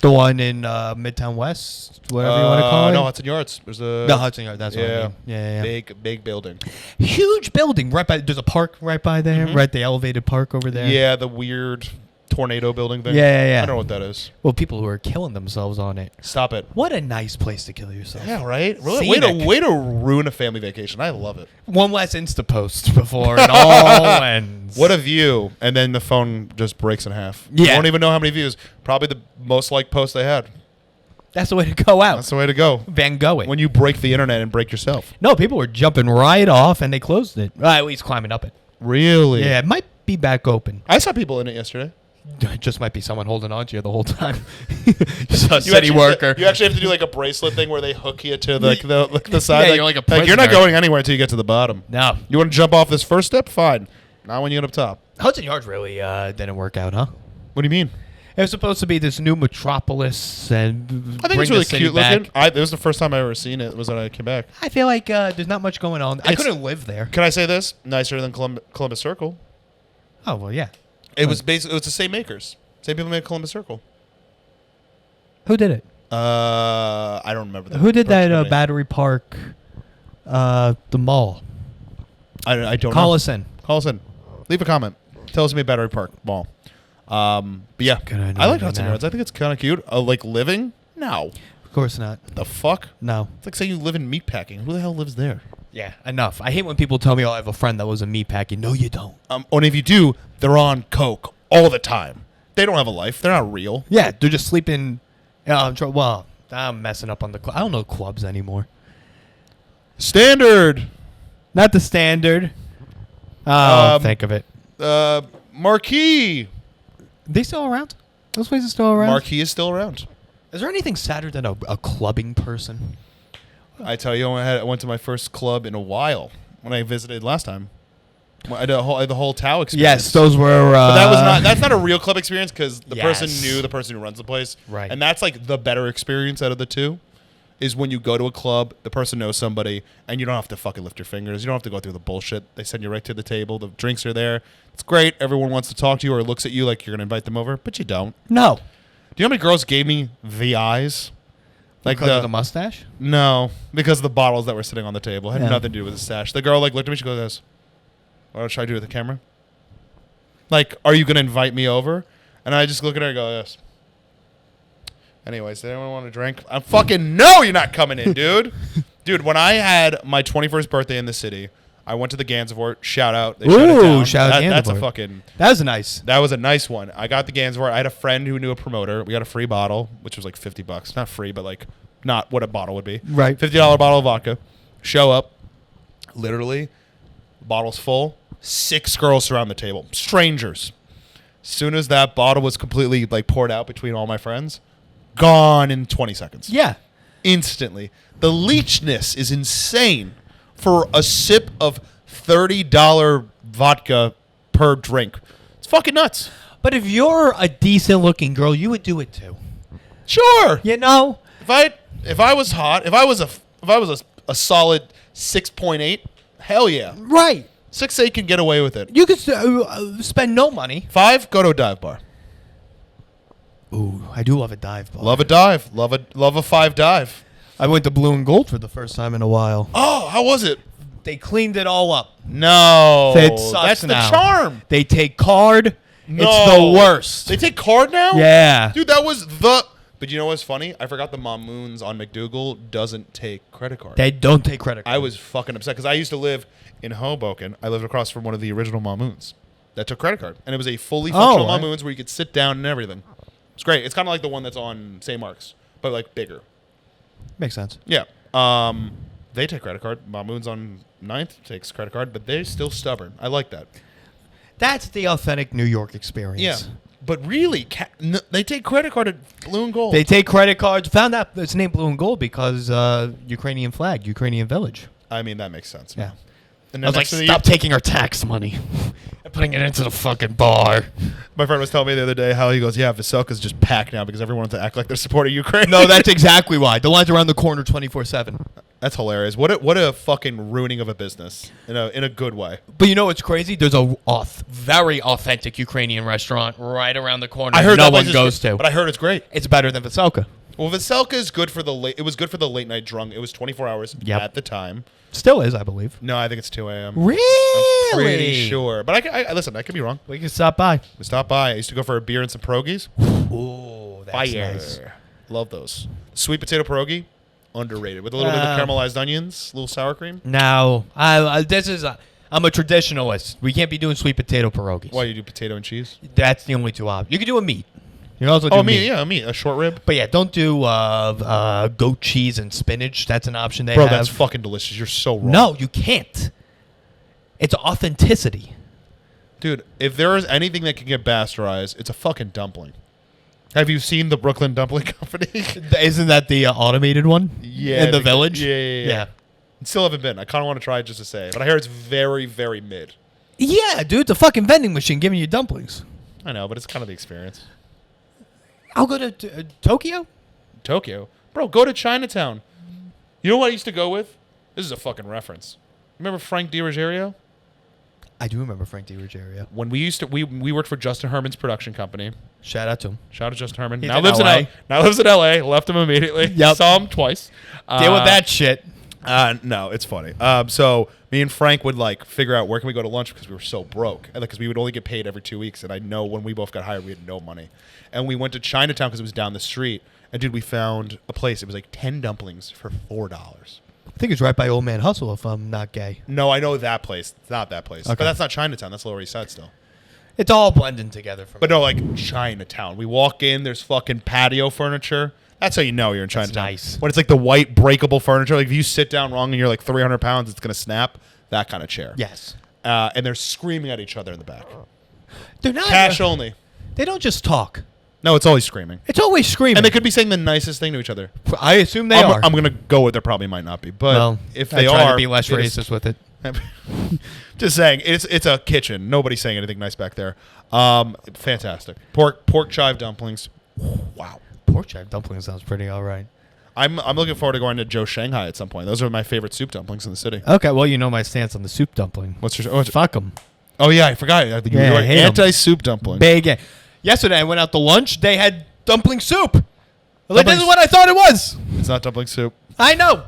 The one in Midtown West, whatever you want to call it? No, Hudson Yards. There's the Hudson Yards, that's what I mean. Yeah. Big building. Huge building. Right by, there's a park right by there, right? The elevated park over there. Yeah, the weird tornado building thing. Yeah. I don't know what that is. Well, people who are killing themselves on it. Stop it. What a nice place to kill yourself. Yeah, right? Really? Scenic. Way to ruin a family vacation. I love it. One less Insta post before it all ends. What a view. And then the phone just breaks in half. Yeah. You won't even know how many views. Probably the most liked post they had. That's the way to go out. That's the way to go. Van Gogh it. When you break the internet and break yourself. No, people were jumping right off and they closed it. Well, at least climbing up it. Really? Yeah, it might be back open. I saw people in it yesterday. It just might be someone holding on to you the whole time. Just a city worker. You actually have to do like a bracelet thing where they hook you to the side. Yeah, you're like a you're not prisoner. going anywhere until you get to the bottom. No. You want to jump off this first step? Fine. Not when you get up top. Hudson Yards really didn't work out, huh? What do you mean? It was supposed to be this new metropolis and I think bring it's really the city cute back. looking. It was the first time I ever seen it. Was when I came back. I feel like there's not much going on. I It's- couldn't live there. Can I say this? Nicer than Columbus Circle. Oh, well, yeah. It was basically the same makers. Same people made Columbus Circle. Who did it? I don't remember that. Who did that Battery Park, the mall? I don't Call know. us in. Call us in. Leave a comment. Tell us about Battery Park Mall. But yeah, Good idea I like right Hudson now. Yards. I think it's kind of cute. Like living? No. Of course not. The fuck? No. It's like saying you live in meatpacking. Who the hell lives there? Yeah, enough. I hate when people tell me, oh, I have a friend that was a meatpacking. No, you don't. And if you do, they're on coke all the time. They don't have a life. They're not real. Yeah, they're just sleeping. Well, I'm messing up on the I don't know clubs anymore. Standard. Not the Standard. Oh, think of it. Marquee. They still around? Those places still around? Marquee is still around. Is there anything sadder than a clubbing person? I tell you, I went to my first club in a while when I visited last time. I did the whole Tao experience. Yes, those were. But that was not. That's not a real club experience because the person Yes. knew the person who runs the place. Right. And that's like the better experience out of the two. Is when you go to a club, the person knows somebody, and you don't have to fucking lift your fingers. You don't have to go through the bullshit. They send you right to the table. The drinks are there. It's great. Everyone wants to talk to you or looks at you like you're gonna invite them over, but you don't. No. Do you know how many girls gave me the eyes? Like Because of the mustache? No, because of the bottles that were sitting on the table. It had Yeah. nothing to do with the stash. The girl like looked at me. She goes, "This. What should I do with the camera? Like, are you gonna invite me over?" And I just look at her and go, "Yes." Anyways, does anyone want a drink? I fucking know you're not coming in, dude. Dude, when I had my 21st birthday in the city, I went to the Gansevoort. Shout out. They shut it Ooh, down. shout out That's a Gansevoort. fucking. That was nice. That was a nice one. I got the Gansevoort. I had a friend who knew a promoter. We got a free bottle, which was like $50. Not free, but like not what a bottle would be. Right. $50 bottle of vodka. Show up. Literally, bottle's full. 6 girls surround the table. Strangers. As soon as that bottle was completely like poured out between all my friends, gone in 20 seconds. Yeah. Instantly. The leechness is insane for a sip of $30 vodka per drink. It's fucking nuts. But if you're a decent looking girl, you would do it too. Sure. You know? If I was hot, if I was a solid 6.8, hell yeah. Right. 6.8 can get away with it. You could spend no money. 5, go to a dive bar. Ooh, I do love a dive bar. Love a dive. Love a 5 dive. I went to Blue and Gold for the first time in a while. Oh, how was it? They cleaned it all up. No. It sucks That's now. the charm. They take card. No. It's the worst. They take card now? Yeah. Dude, that was the... But you know what's funny? I forgot the Mamoons on McDougal doesn't take credit card. They don't take credit card. I was fucking upset because I used to live in Hoboken. I lived across from one of the original Mamoons that took credit card. And it was a fully functional right. Mamoons where you could sit down and everything. It's great. It's kind of like the one that's on St. Mark's, but like bigger. Makes sense. Yeah. They take credit card. Mamoons on 9th takes credit card, but they're still stubborn. I like that. That's the authentic New York experience. Yeah. But really, they take credit card at Blue and Gold. They take credit cards. Found out it's named Blue and Gold because Ukrainian flag, Ukrainian village. I mean, that makes sense. Yeah. And I was like, stop taking our tax money and putting it into the fucking bar. My friend was telling me the other day how he goes, yeah, Veselka's just packed now because everyone wants to act like they're supporting Ukraine. No, that's exactly why. The line's around the corner 24/7. That's hilarious. What a fucking ruining of a business in a good way. But you know what's crazy? There's a very authentic Ukrainian restaurant right around the corner. I heard no that one place goes is, to. but I heard it's great. It's better than Veselka. Well, Veselka is good for the late. It was good for the late night drunk. It was 24 hours at the time. Still is, I believe. No, I think it's 2 a.m. Really? I'm pretty sure, but I listen. I could be wrong. We can stop by. We stopped by. I used to go for a beer and some pierogies. Ooh, that's Fire. nice. Love those. Sweet potato pierogi, underrated with a little bit of caramelized onions, a little sour cream. Now, I'm a traditionalist. We can't be doing sweet potato pierogies. Why you do potato and cheese? That's the only two options. You can do a meat. You can also do meat. Yeah, meat. A short rib. But yeah, don't do goat cheese and spinach. That's an option they Bro, have. that's fucking delicious. You're so wrong. No, you can't. It's authenticity. Dude, if there is anything that can get bastardized, it's a fucking dumpling. Have you seen the Brooklyn Dumpling Company? Isn't that the automated one? Yeah. In the village? Yeah. Still haven't been. I kind of want to try it just to say. But I hear it's very, very mid. Yeah, dude, it's a fucking vending machine giving you dumplings. I know, but it's kind of the experience. I'll go to Tokyo. Tokyo, bro, go to Chinatown. You know what I used to go with? This is a fucking reference. Remember Frank DiRogerio? I do remember Frank DiRogerio. When we used to, we worked for Justin Herman's production company. Shout out to him. Shout out to Justin Herman. He's Now in lives LA. Now lives in LA. Left him immediately. Yep. Saw him twice. Deal with that shit. No, it's funny. So me and Frank would like figure out where can we go to lunch because we were so broke, and because we would only get paid every 2 weeks. And I know when we both got hired, we had no money, and we went to Chinatown because it was down the street. And dude, we found a place. It was like 10 dumplings for $4. I think it's right by Old Man Hustle, if I'm not gay. No, I know that place. It's not that place, Okay. but that's not Chinatown. That's Lower East Side still. It's all blending together for me. But no, like Chinatown. We walk in. There's fucking patio furniture. That's how you know you're in Chinatown. nice. When it's like the white breakable furniture. Like if you sit down wrong and you're like 300 pounds, it's gonna snap. That kind of chair. Yes. And they're screaming at each other in the back. They're not. Cash only. They don't just talk. No, it's always screaming. It's always screaming. And they could be saying the nicest thing to each other. I assume they are. I'm gonna go with there probably might not be, but well, if I they try are, to be less it is- racist with it. Just saying, it's a kitchen. Nobody's saying anything nice back there. Fantastic pork chive dumplings. Wow. Pork chop dumpling sounds pretty all right. I'm looking forward to going to Joe Shanghai at some point. Those are my favorite soup dumplings in the city. Okay, well, you know my stance on the soup dumpling. What's your? Fuck them. Oh yeah, I forgot. You're Yeah, I hate 'em. anti-soup dumpling. Big. Yesterday I went out to lunch. They had dumpling soup. Like, this Dumplings- is what I thought it was. It's not dumpling soup. I know.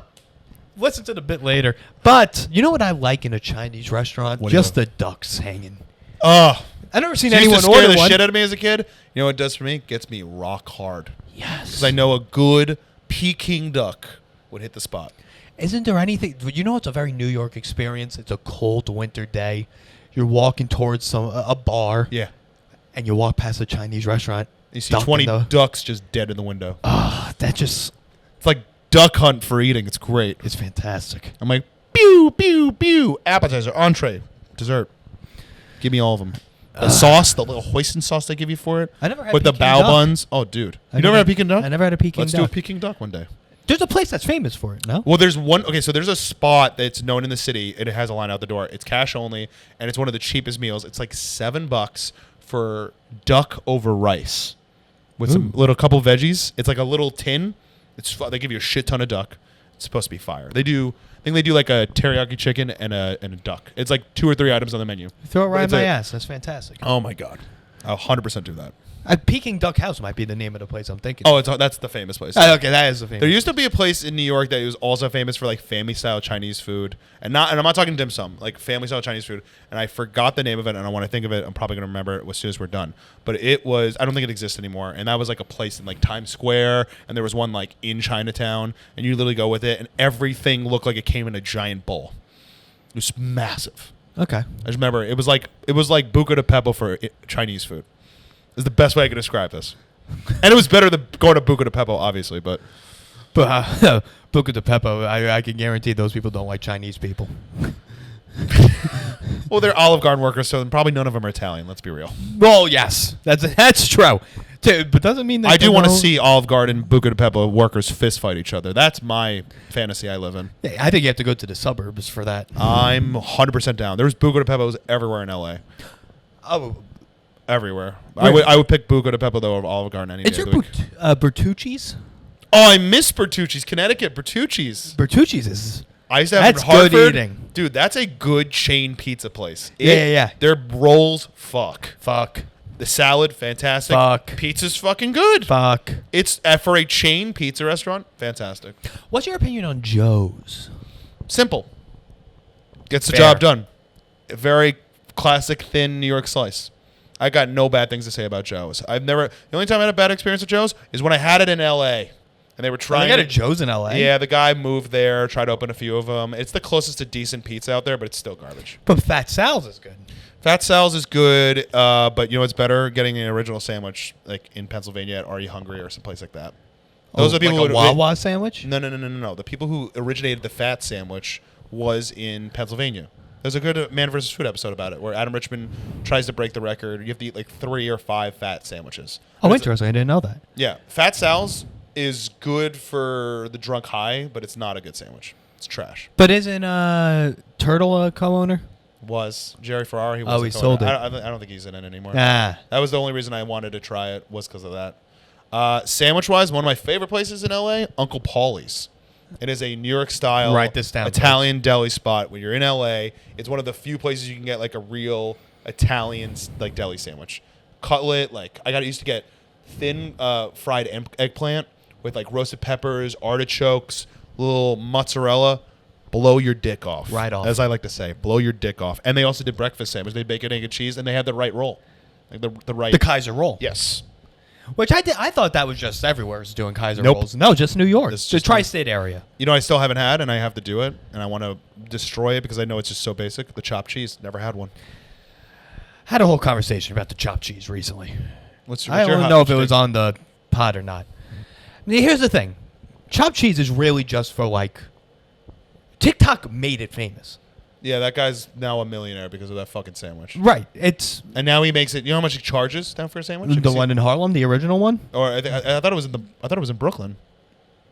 Listen to the bit later. But you know what I like in a Chinese restaurant? What do you Just the ducks hanging. Ugh. I've never seen Used anyone to scare order the one. shit out of me as a kid. You know what it does for me? It gets me rock hard. Yes. Because I know a good Peking duck would hit the spot. Isn't there anything? You know, it's a very New York experience. It's a cold winter day. You're walking towards a bar, Yeah. and you walk past a Chinese restaurant. You see dumping 20 the- ducks just dead in the window. That just It's like duck hunt for eating. It's great. is fantastic. I'm like, pew, pew, pew. Appetizer, entree, dessert. Give me all of them. The sauce, the little hoisin sauce they give you for it. I never had with the Peking bao duck. buns. Oh, dude. You never had Peking duck? I never had a Peking Let's duck. do a Peking duck one day. There's a place that's famous for it, no? Well, there's one. Okay, so there's a spot that's known in the city. It has a line out the door. It's cash only, and it's one of the cheapest meals. It's like $7 for duck over rice with some little couple veggies. It's like a little tin. They give you a shit ton of duck. It's supposed to be fire. I think they do like a teriyaki chicken and a duck. It's like 2 or 3 items on the menu. Throw it right in It's my a- ass. That's fantastic. Oh my god, I'll 100% do that. Peking Duck House might be the name of the place I'm thinking. Oh, that's the famous place. Okay, that is the famous. There used to be a place in New York that was also famous for like family style Chinese food, and I'm not talking dim sum, like family style Chinese food. And I forgot the name of it, and I want to think of it. I'm probably gonna remember it as soon as we're done. But it was, I don't think it exists anymore, and that was like a place in like Times Square, and there was one like in Chinatown, and you literally go with it, and everything looked like it came in a giant bowl. It was massive. Okay. I just remember it was like Buca de Beppo for Chinese food. Is the best way I could describe this. And it was better than going to Buca de Beppo, obviously, but. But Buca de Beppo, I can guarantee those people don't like Chinese people. Well, they're Olive Garden workers, so probably none of them are Italian. Let's be real. Well, yes, that's true. But doesn't mean that I do want to see Olive Garden, Buca de Beppo workers fist fight each other. That's my fantasy I live in. I think you have to go to the suburbs for that. I'm 100% down. There's Buca de Beppos everywhere in LA. Oh, Everywhere. Where? I would pick Buca de Beppo though over Olive Garden any day is of there the week. Bertucci's? Oh, I miss Bertucci's. Connecticut, Bertucci's. Bertucci's is. I used to have That's in Hartford. good eating. Dude, that's a good chain pizza place. Yeah. Their rolls, fuck. Fuck. The salad, fantastic. Fuck. Pizza's fucking good. Fuck. It's for a chain pizza restaurant, fantastic. What's your opinion on Joe's? Simple. Gets the Fair. job done. A very classic thin New York slice. I got no bad things to say about Joe's. The only time I had a bad experience at Joe's is when I had it in LA. And they were trying I got to a Joe's in LA. Yeah, the guy moved there, tried to open a few of them. It's the closest to decent pizza out there, but it's still garbage. But Fat Sal's is good. Fat Sal's is good, but you know what's better? Getting an original sandwich like in Pennsylvania at Are You Hungry or someplace like that. Those are the people like a who Wawa sandwich? No. The people who originated the fat sandwich was in Pennsylvania. There's a good Man vs. Food episode about it where Adam Richman tries to break the record. You have to eat like 3 or 5 fat sandwiches. Oh, And it's- interesting. I didn't know that. Yeah. Fat Sal's is good for the drunk high, but it's not a good sandwich. It's trash. But isn't Turtle a co-owner? Was Jerry Ferrara? Oh, he sold it. I don't think he's in it anymore. Ah. That was the only reason I wanted to try it was because of that. Sandwich-wise, one of my favorite places in LA, Uncle Paulie's. It is a New York style Write this down, Italian deli spot. When you're in LA, it's one of the few places you can get like a real Italian like deli sandwich. Cutlet, like I used to get thin fried eggplant with like roasted peppers, artichokes, little mozzarella. Blow your dick off. Right off. As I like to say, blow your dick off. And they also did breakfast sandwich. They had bacon, egg, and cheese, and they had the right roll. Like the right. The Kaiser roll. Yes. Which I thought that was just everywhere was doing Kaiser Nope. rolls. No, just New York. It's The just tri-state area. You know, I still haven't had, and I have to do it, and I want to destroy it because I know it's just so basic. The chopped cheese. Never had one. Had a whole conversation about the chopped cheese recently. I your don't hot know if it take? was on the pod or not. Now, here's the thing. Chopped cheese is really just for like... TikTok made it famous. Yeah, that guy's now a millionaire because of that fucking sandwich. Right. It's And now he makes it. You know how much he charges now for a sandwich? Have you the seen- one in Harlem, the original one. Or I thought it was in Brooklyn.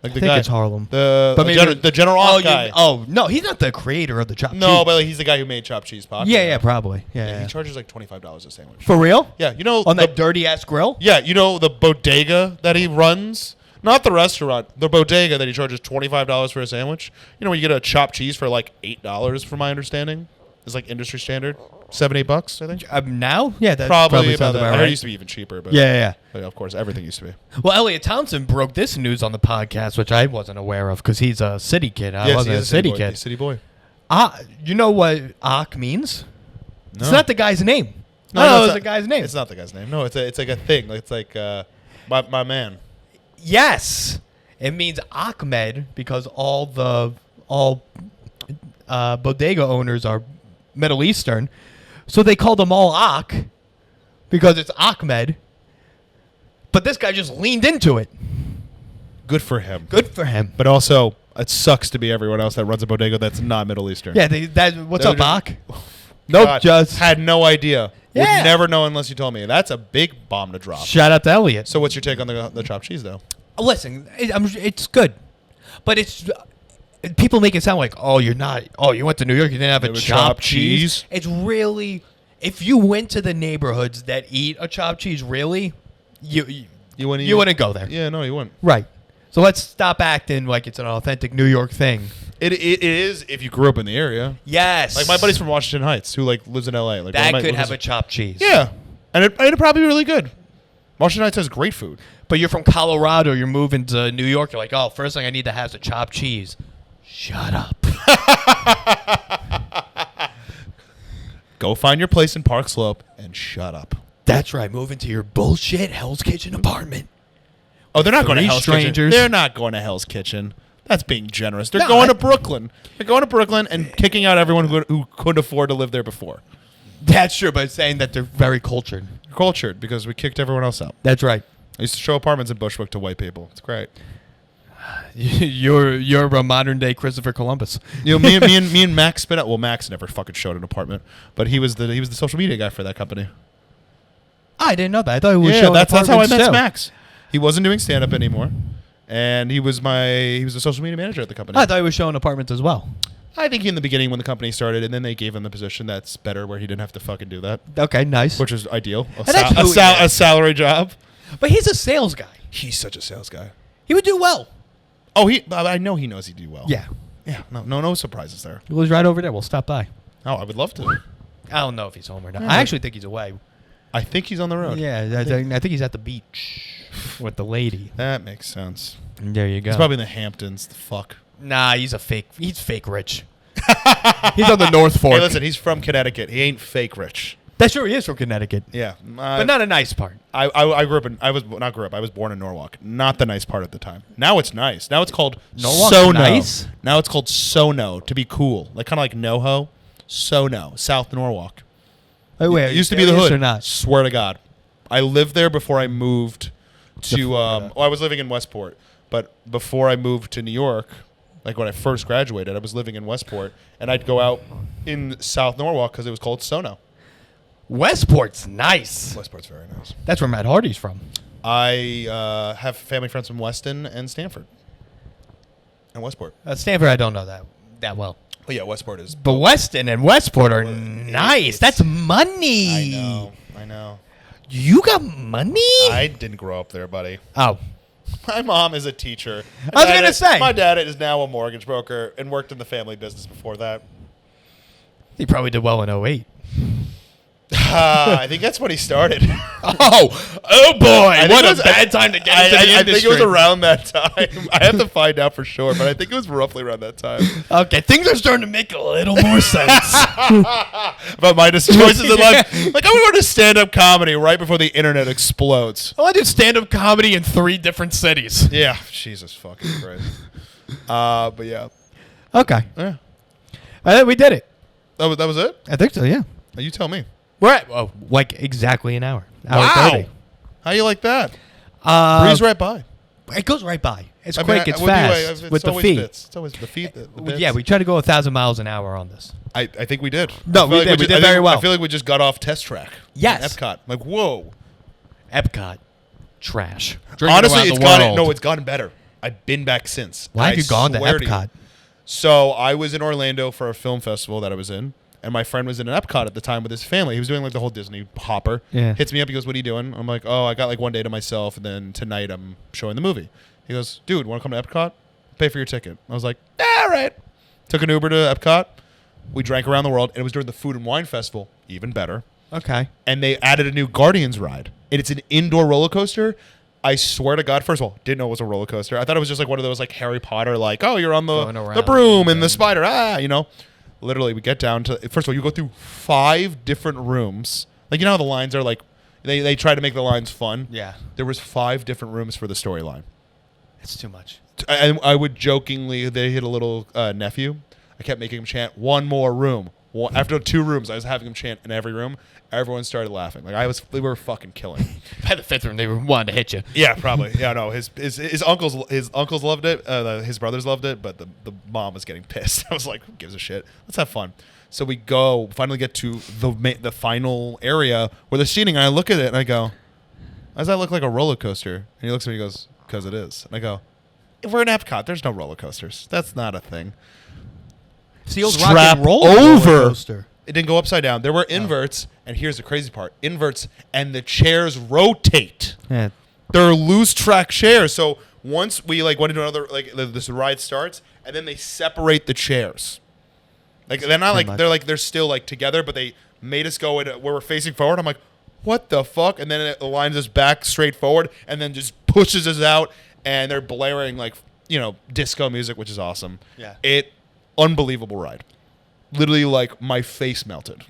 Like I the think guy, it's Harlem. The But maybe- the General Oh, guy. oh, no, he's not the creator of the chopped cheese. No, but like, he's the guy who made chopped cheese popular. Yeah, probably. Yeah. He charges like $25 a sandwich. For real? Yeah, you know On the, that dirty ass grill? Yeah, you know the bodega that he runs. Not the restaurant, the bodega that he charges $25 for a sandwich. You know when you get a chopped cheese for like $8, from my understanding, is like industry standard, $7-8, I think. Now? Yeah, that Probably sounds about that. about I heard right. it used to be even cheaper, but Yeah. but of course everything used to be. Well, Elliot Townsend broke this news on the podcast, which I wasn't aware of because he's a city kid. I Yes, wasn't he's a city boy. kid. He's a city boy. You know what "ak" means? No. It's not the guy's name. No, No, it's it's not- the guy's name. It's not the guy's name. No, it's like a thing. It's like my man. Yes, it means Ahmed because all bodega owners are Middle Eastern, so they call them all Ak because it's Ahmed. But this guy just leaned into it. Good for him. Good for him. But also, it sucks to be everyone else that runs a bodega that's not Middle Eastern. Yeah, what's up, They're Ak? Nope, God, just had no idea. Yeah. Would never know unless you told me. That's a big bomb to drop. shout out to Elliot. So what's your take on the chopped cheese, though? Listen, it's good, but it's people make it sound like, oh, you went to New York, you didn't have a Never chopped chopped cheese. cheese? It's really, if you went to the neighborhoods that eat a chopped cheese, really, you wouldn't go there. Yeah, no, you wouldn't. Right. So let's stop acting like it's an authentic New York thing. It is if you grew up in the area. Yes. Like my buddy's from Washington Heights who like lives in LA. Like that one of my- could have a chopped cheese. Yeah, and it'd probably be really good. Washington Heights has great food. But you're from Colorado, you're moving to New York, you're like, oh, first thing I need to have is a chopped cheese. Shut up. Go find your place in Park Slope and shut up. That's right. Move into your bullshit Hell's Kitchen apartment. Oh, they're not going to Three Hell's strangers. Kitchen. They're not going to Hell's Kitchen. That's being generous. They're No, going to Brooklyn. They're going to Brooklyn and kicking out everyone who couldn't afford to live there before. That's true, but saying that they're very cultured. Cultured because we kicked everyone else out. That's right. I used to show apartments in Bushwick to white people. It's great. You're a modern day Christopher Columbus. You know, me and Max spin out. Well, Max never fucking showed an apartment, but he was the social media guy for that company. I didn't know that. I thought it was Yeah, showing that's how I apartments met too. Max. He wasn't doing stand up anymore, and he was the social media manager at the company. I thought he was showing apartments as well. I think in the beginning when the company started, and then they gave him the position that's better where he didn't have to fucking do that, Okay, nice. which is ideal. that's who he is. A salary job. But he's a sales guy. He's such a sales guy. He would do well. Oh, I know he knows he'd do well. Yeah. Yeah. No surprises there. He lives right over there. We'll stop by. Oh, I would love to. I don't know if he's home or not. Yeah. I actually think he's away. I think he's on the road. Yeah, I think he's at the beach with the lady. That makes sense. And there you go. He's probably in the Hamptons. The fuck. Nah, he's fake rich. He's on the North Fork. Hey, listen, he's from Connecticut. He ain't fake rich. That's true. He is from Connecticut, Yeah, but not a nice part. I grew up in. I was born in Norwalk. Not the nice part at the time. Now it's nice. Now it's called Norwalk's Sono. nice? Now it's called Sono to be cool, like kind of like NoHo. Sono, South Norwalk. Wait, It used to be the hood. or not? Swear to God, I lived there before I moved to. Florida. I was living in Westport, but before I moved to New York, like when I first graduated, I was living in Westport, and I'd go out in South Norwalk because it was called Sono. Westport's nice. Westport's very nice. That's where Matt Hardy's from. I have family friends from Weston and Stanford and Westport. Stanford, I don't know that well. Oh yeah, Westport is. But Weston and Westport are nice. That's money. I know. You got money? I didn't grow up there, buddy. Oh. My mom is a teacher. I was going to say. My dad is now a mortgage broker and worked in the family business before that. He probably did well in 08. I think that's when he started. Oh boy! What a bad time to get into the industry. I think it was around that time. I have to find out for sure, but I think it was roughly around that time. Okay, things are starting to make a little more sense. About my choices in life. Like, I would go to stand-up comedy right before the internet explodes. Oh, I did stand-up comedy in 3 different cities. Yeah, Jesus fucking Christ. But yeah. Okay. Yeah. I think we did it. That was it? I think so, yeah. You tell me. We're at, like exactly an hour. Wow. 30. How you like that? Breeze right by. It goes right by. It's quick. It's fast. With the feet. It's always the feet. The yeah, we try to go 1,000 miles an hour on this. I think we did. No, we did. We did very well. I feel like we just got off test track. Yes. Epcot. Like, whoa. Epcot. Trash. Honestly, it's gotten better. I've been back since. Why have you gone to Epcot? So I was in Orlando for a film festival that I was in. And my friend was in an Epcot at the time with his family. He was doing like the whole Disney hopper. Yeah. Hits me up. He goes, "What are you doing?" I'm like, "Oh, I got like one day to myself, and then tonight I'm showing the movie." He goes, "Dude, want to come to Epcot? Pay for your ticket." I was like, "All right." Took an Uber to Epcot. We drank around the world, and it was during the Food and Wine Festival. Even better. Okay. And they added a new Guardians ride, and it's an indoor roller coaster. I swear to God, first of all, didn't know it was a roller coaster. I thought it was just like one of those like Harry Potter, like, oh, you're on the broom and the spider, you know. Literally, we get down to, first of all, you go through 5 different rooms. Like, you know how the lines are like, they try to make the lines fun? Yeah. There was 5 different rooms for the storyline. It's too much. I would jokingly, they hit a little nephew. I kept making him chant, one more room. After 2 rooms, I was having him chant in every room. Everyone started laughing. Like, we were fucking killing. By the 5th room, they wanted to hit you. Yeah, probably. Yeah, no. His uncles loved it. His brothers loved it, but the mom was getting pissed. I was like, who gives a shit? Let's have fun. So we finally get to the final area where they're seating, and I look at it and I go, does that look like a roller coaster? And he looks at me and he goes, because it is. And I go, we're in Epcot. There's no roller coasters. That's not a thing. It's the old Strap rock and roll over. roller coaster. It didn't go upside down. There were inverts, and here's the crazy part: inverts, and the chairs rotate. Yeah. They're loose track chairs. So once we like went into another, like this ride starts, and then they separate the chairs. Like they're not like they're still like together, but they made us go in where we're facing forward. I'm like, what the fuck? And then it aligns us back straight forward, and then just pushes us out, and they're blaring like disco music, which is awesome. Yeah. Unbelievable ride. Literally, like, my face melted.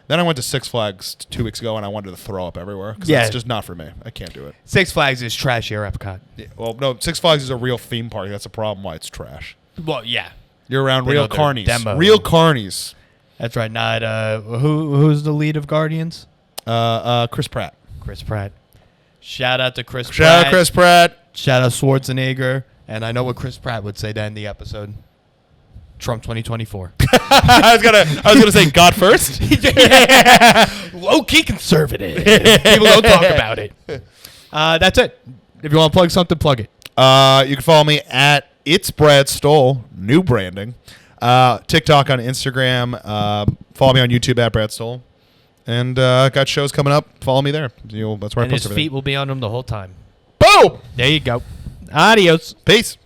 Then I went to Six Flags 2 weeks ago, and I wanted to throw up everywhere. Because it's just not for me. I can't do it. Six Flags is trashier Epcot. Yeah, well, no, Six Flags is a real theme park. That's a problem why it's trash. Well, yeah. You're around They real know their carnies. demo. Real carnies. That's right. Not who's the lead of Guardians? Chris Pratt. Chris Pratt. Shout out to Chris Pratt. Shout out Chris Pratt. Shout out Schwarzenegger. And I know what Chris Pratt would say to end the episode. Trump 2024. I was gonna say God first. Low key conservative. People don't talk about it. That's it. If you want to plug something, plug it. You can follow me at It's Brad Stoll, new branding. TikTok on Instagram. Follow me on YouTube at Brad Stoll. And got shows coming up. Follow me there. That's where I post his everything. feet will be on him the whole time. Boom! There you go. Adios. Peace.